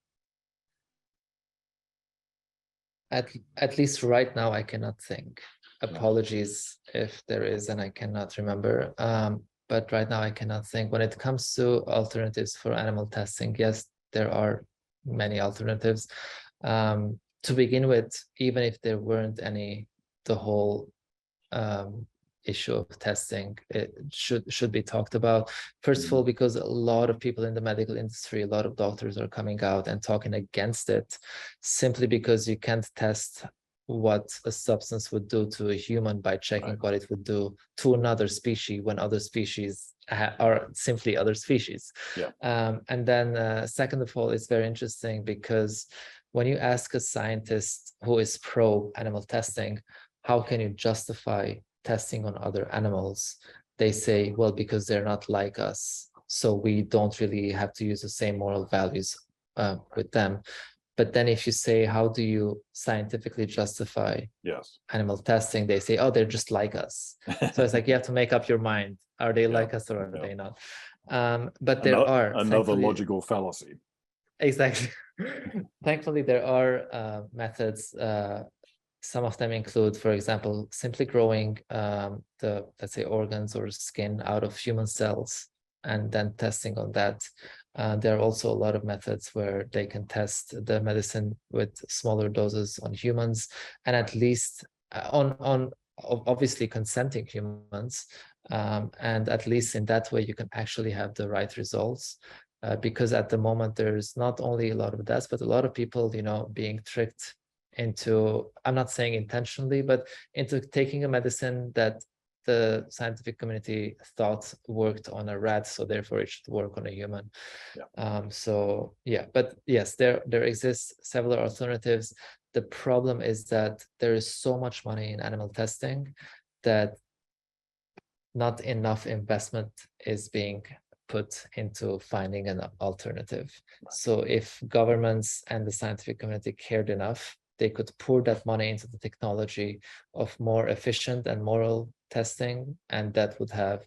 At least right now, I cannot think. Apologies if there is, and I cannot remember. But right now, I cannot think. When it comes to alternatives for animal testing, yes, there are many alternatives. To begin with, even if there weren't any, the whole issue of testing, it should be talked about. First of all, because a lot of people in the medical industry, a lot of doctors are coming out and talking against it, simply because you can't test what a substance would do to a human by checking what it would do to another species, when other species are simply other species. And then second of all, it's very interesting because when you ask a scientist who is pro animal testing, how can you justify testing on other animals? they say, well, because they're not like us, so we don't really have to use the same moral values with them. But then if you say, how do you scientifically justify Yes. animal testing, they say, oh, they're just like us. So it's like, you have to make up your mind. Are they like us or are they not? But there are another logical fallacy. Exactly. Thankfully, there are methods. Some of them include, for example, simply growing the, let's say, organs or skin out of human cells and then testing on that. There are also a lot of methods where they can test the medicine with smaller doses on humans, and at least on obviously consenting humans. And at least in that way, you can actually have the right results. Because at the moment, there's not only a lot of deaths, but a lot of people, being tricked into, I'm not saying intentionally, but into taking a medicine that the scientific community thought worked on a rat, so therefore it should work on a human. So yeah, but yes, there exists several alternatives. The problem is that there is so much money in animal testing that not enough investment is being put into finding an alternative. So if governments and the scientific community cared enough, they could pour that money into the technology of more efficient and moral testing, and that would have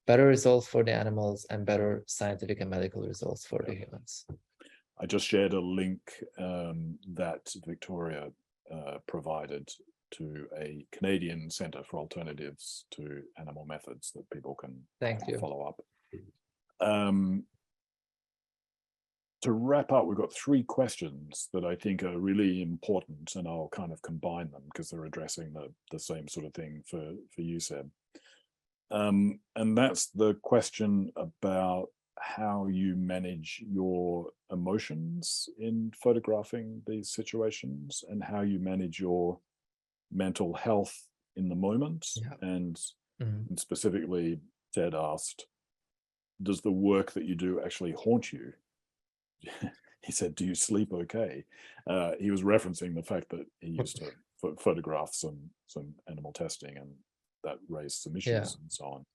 better results for the animals and better scientific and medical results for the humans. I just shared a link that Victoria provided to a Canadian Centre for Alternatives to Animal Methods that people can follow up. To wrap up, we've got 3 questions that I think are really important, and I'll kind of combine them because they're addressing the same sort of thing for you, Seb. And that's the question about how you manage your emotions in photographing these situations, and how you manage your mental health in the moment. And specifically, Ted asked, does the work that you do actually haunt you? He said, do you sleep okay? He was referencing the fact that he used to photograph some animal testing, and that raised some issues and so on.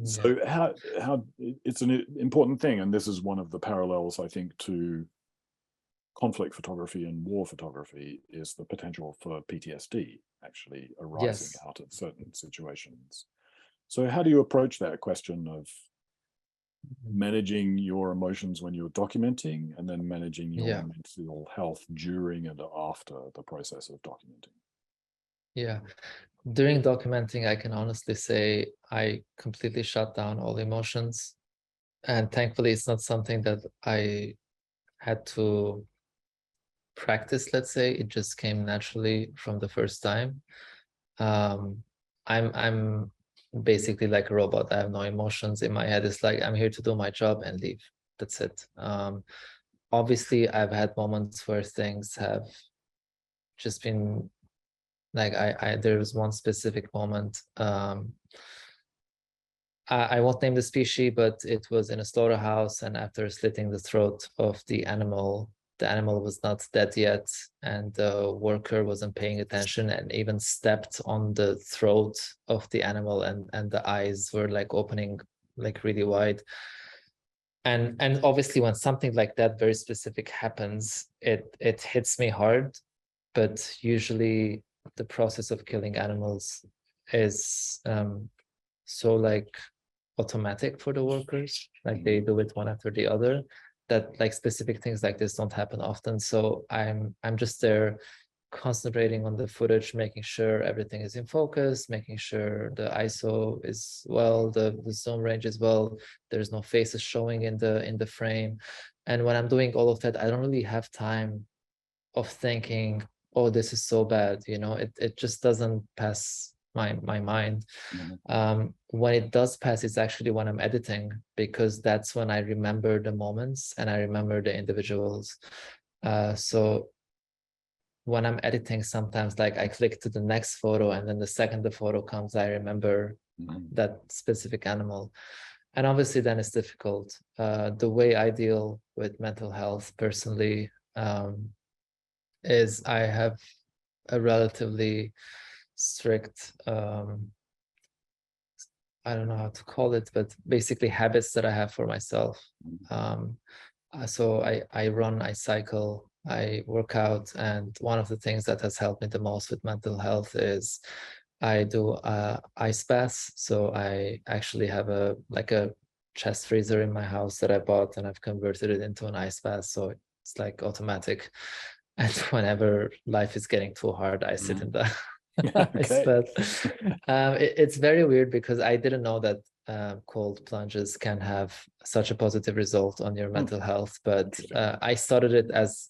So how it's an important thing, and this is one of the parallels, I think, to conflict photography and war photography, is the potential for PTSD actually arising out of certain situations. So how do you approach that question of managing your emotions when you're documenting, and then managing your mental health during and after the process of documenting? During documenting, I can honestly say I completely shut down all emotions, and thankfully it's not something that I had to practice. Let's say it just came naturally from the first time. I'm basically like a robot. I have no emotions. In my head, it's like, I'm here to do my job and leave. That's it. Obviously, I've had moments where things have just been like, there was one specific moment. I won't name the species, but it was in a slaughterhouse, and after slitting the throat of the animal was not dead yet, and the worker wasn't paying attention and even stepped on the throat of the animal, and the eyes were like opening like really wide. And obviously when something like that very specific happens, it hits me hard. But usually the process of killing animals is so like automatic for the workers, like they do it one after the other, that like specific things like this don't happen often. So I'm just there concentrating on the footage, making sure everything is in focus, making sure the ISO is well, the zoom range is well, there's no faces showing in the frame. And when I'm doing all of that, I don't really have time of thinking, oh, this is so bad, it just doesn't pass my mind. When it does pass, it's actually when I'm editing, because that's when I remember the moments and I remember the individuals. So when I'm editing, sometimes like I click to the next photo, and then the second the photo comes, I remember that specific animal. And obviously then it's difficult. The way I deal with mental health personally is I have a relatively strict I don't know how to call it, but basically habits that I have for myself. So I run, I cycle, I work out, and one of the things that has helped me the most with mental health is I do ice baths. So I actually have a chest freezer in my house that I bought, and I've converted it into an ice bath. So it's like automatic. And whenever life is getting too hard, I sit in the ice Okay. bath. It's very weird because I didn't know that cold plunges can have such a positive result on your mental health, but I started it as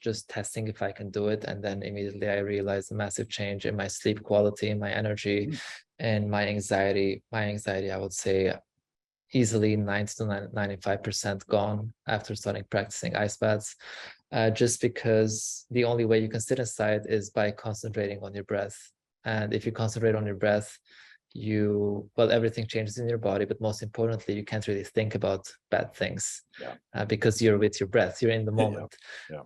just testing if I can do it, and then immediately I realized a massive change in my sleep quality, my energy, and my anxiety. My anxiety, I would say, easily 90 to 95% gone after starting practicing ice baths, just because the only way you can sit inside is by concentrating on your breath. And if you concentrate on your breath, everything changes in your body, but most importantly, you can't really think about bad things because you're with your breath, you're in the moment.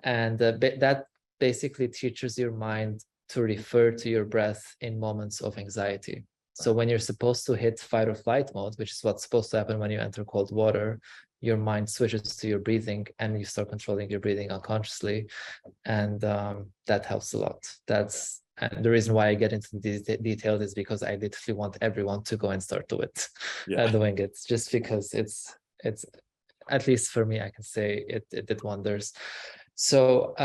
And that basically teaches your mind to refer to your breath in moments of anxiety. So when you're supposed to hit fight or flight mode, which is what's supposed to happen when you enter cold water, your mind switches to your breathing and you start controlling your breathing unconsciously. And that helps a lot. And the reason why I get into these details is because I literally want everyone to go and start doing it, just because it's at least for me, I can say it did wonders. So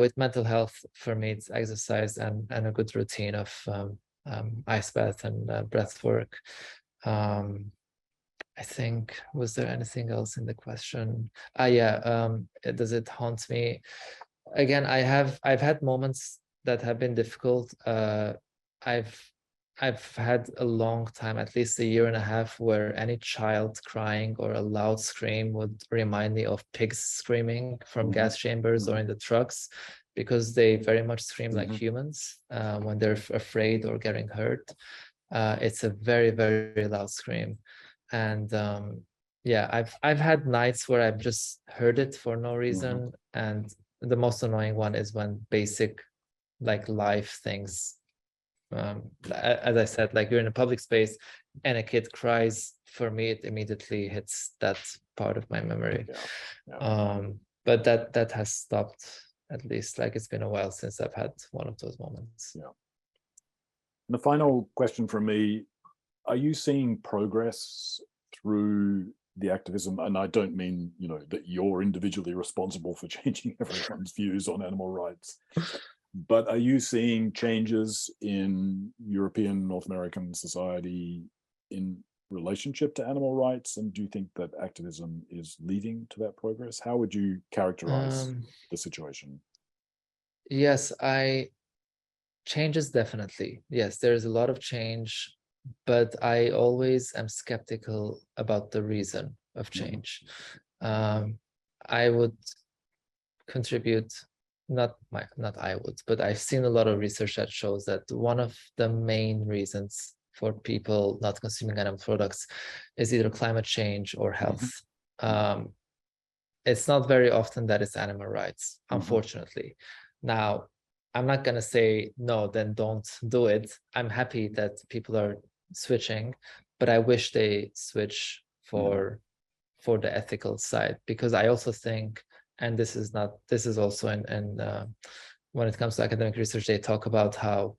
with mental health, for me, it's exercise and a good routine of ice bath and breath work. I think, was there anything else in the question? Does it haunt me? Again, I've had moments that have been difficult. I've had a long time, at least a year and a half, where any child crying or a loud scream would remind me of pigs screaming from gas chambers or in the trucks, because they very much scream like humans when they're afraid or getting hurt. It's a very, very loud scream. And I've had nights where I've just heard it for no reason. And the most annoying one is when basic life things, as I said, like you're in a public space and a kid cries. For me, it immediately hits that part of my memory. But that has stopped, at least. Like, it's been a while since I've had one of those moments. And the final question from me: are you seeing progress through the activism? And I don't mean, that you're individually responsible for changing everyone's views on animal rights, but are you seeing changes in European, North American society in relationship to animal rights? And do you think that activism is leading to that progress? How would you characterize the situation? Yes, changes, definitely. Yes, there's a lot of change, but I always am skeptical about the reason of change. I would contribute, but I've seen a lot of research that shows that one of the main reasons for people not consuming animal products is either climate change or health. It's not very often that it's animal rights, unfortunately. Now, I'm not going to say, no, then don't do it. I'm happy that people are switching, but I wish they switch for the ethical side, because I also think, and this is also in when it comes to academic research, they talk about how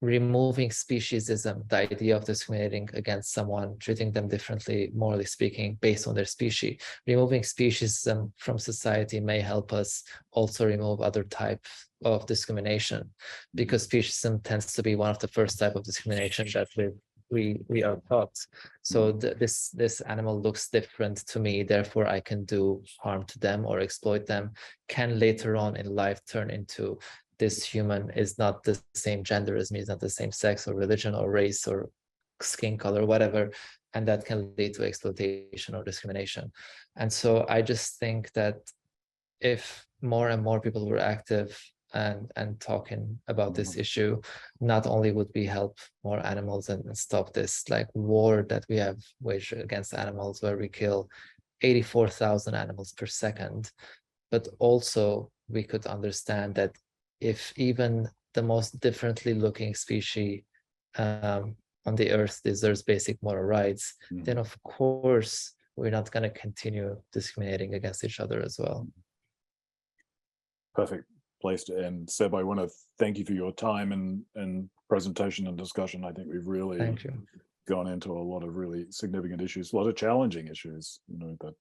removing speciesism, the idea of discriminating against someone, treating them differently, morally speaking, based on their species, removing speciesism from society may help us also remove other types of discrimination, because speciesism tends to be one of the first type of discrimination that we are taught. So this animal looks different to me, therefore I can do harm to them or exploit them, can later on in life turn into, this human is not the same gender as me, is not the same sex or religion or race or skin color, whatever, and that can lead to exploitation or discrimination. And so I just think that if more and more people were active and talking about this issue, not only would we help more animals and stop this war that we have waged against animals, where we kill 84,000 animals per second, but also we could understand that if even the most differently looking species on the earth deserves basic moral rights, then of course we're not going to continue discriminating against each other as well. Perfect place to end. Seb, I want to thank you for your time and presentation and discussion. I think we've really Thank you. gone into a lot of really significant issues, a lot of challenging issues, you know, that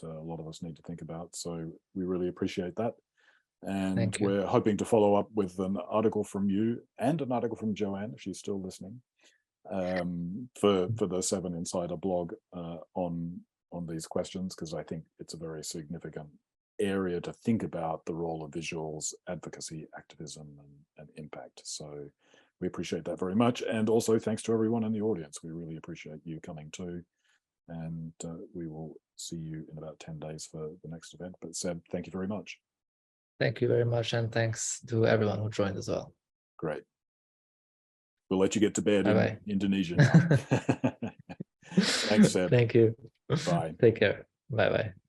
a lot of us need to think about. So we really appreciate that. And Thank you. we're hoping to follow up with an article from you and an article from Joanne, if she's still listening, for the 7 Insider blog on these questions, because I think it's a very significant area to think about the role of visuals, advocacy, activism, and impact. So we appreciate that very much. And also thanks to everyone in the audience. We really appreciate you coming too. And we will see you in about 10 days for the next event. But Seb, thank you very much. Thank you very much. And thanks to everyone who joined as well. Great. We'll let you get to bed in Indonesia now. Thanks, Seb. Thank you. Bye. Take care. Bye-bye.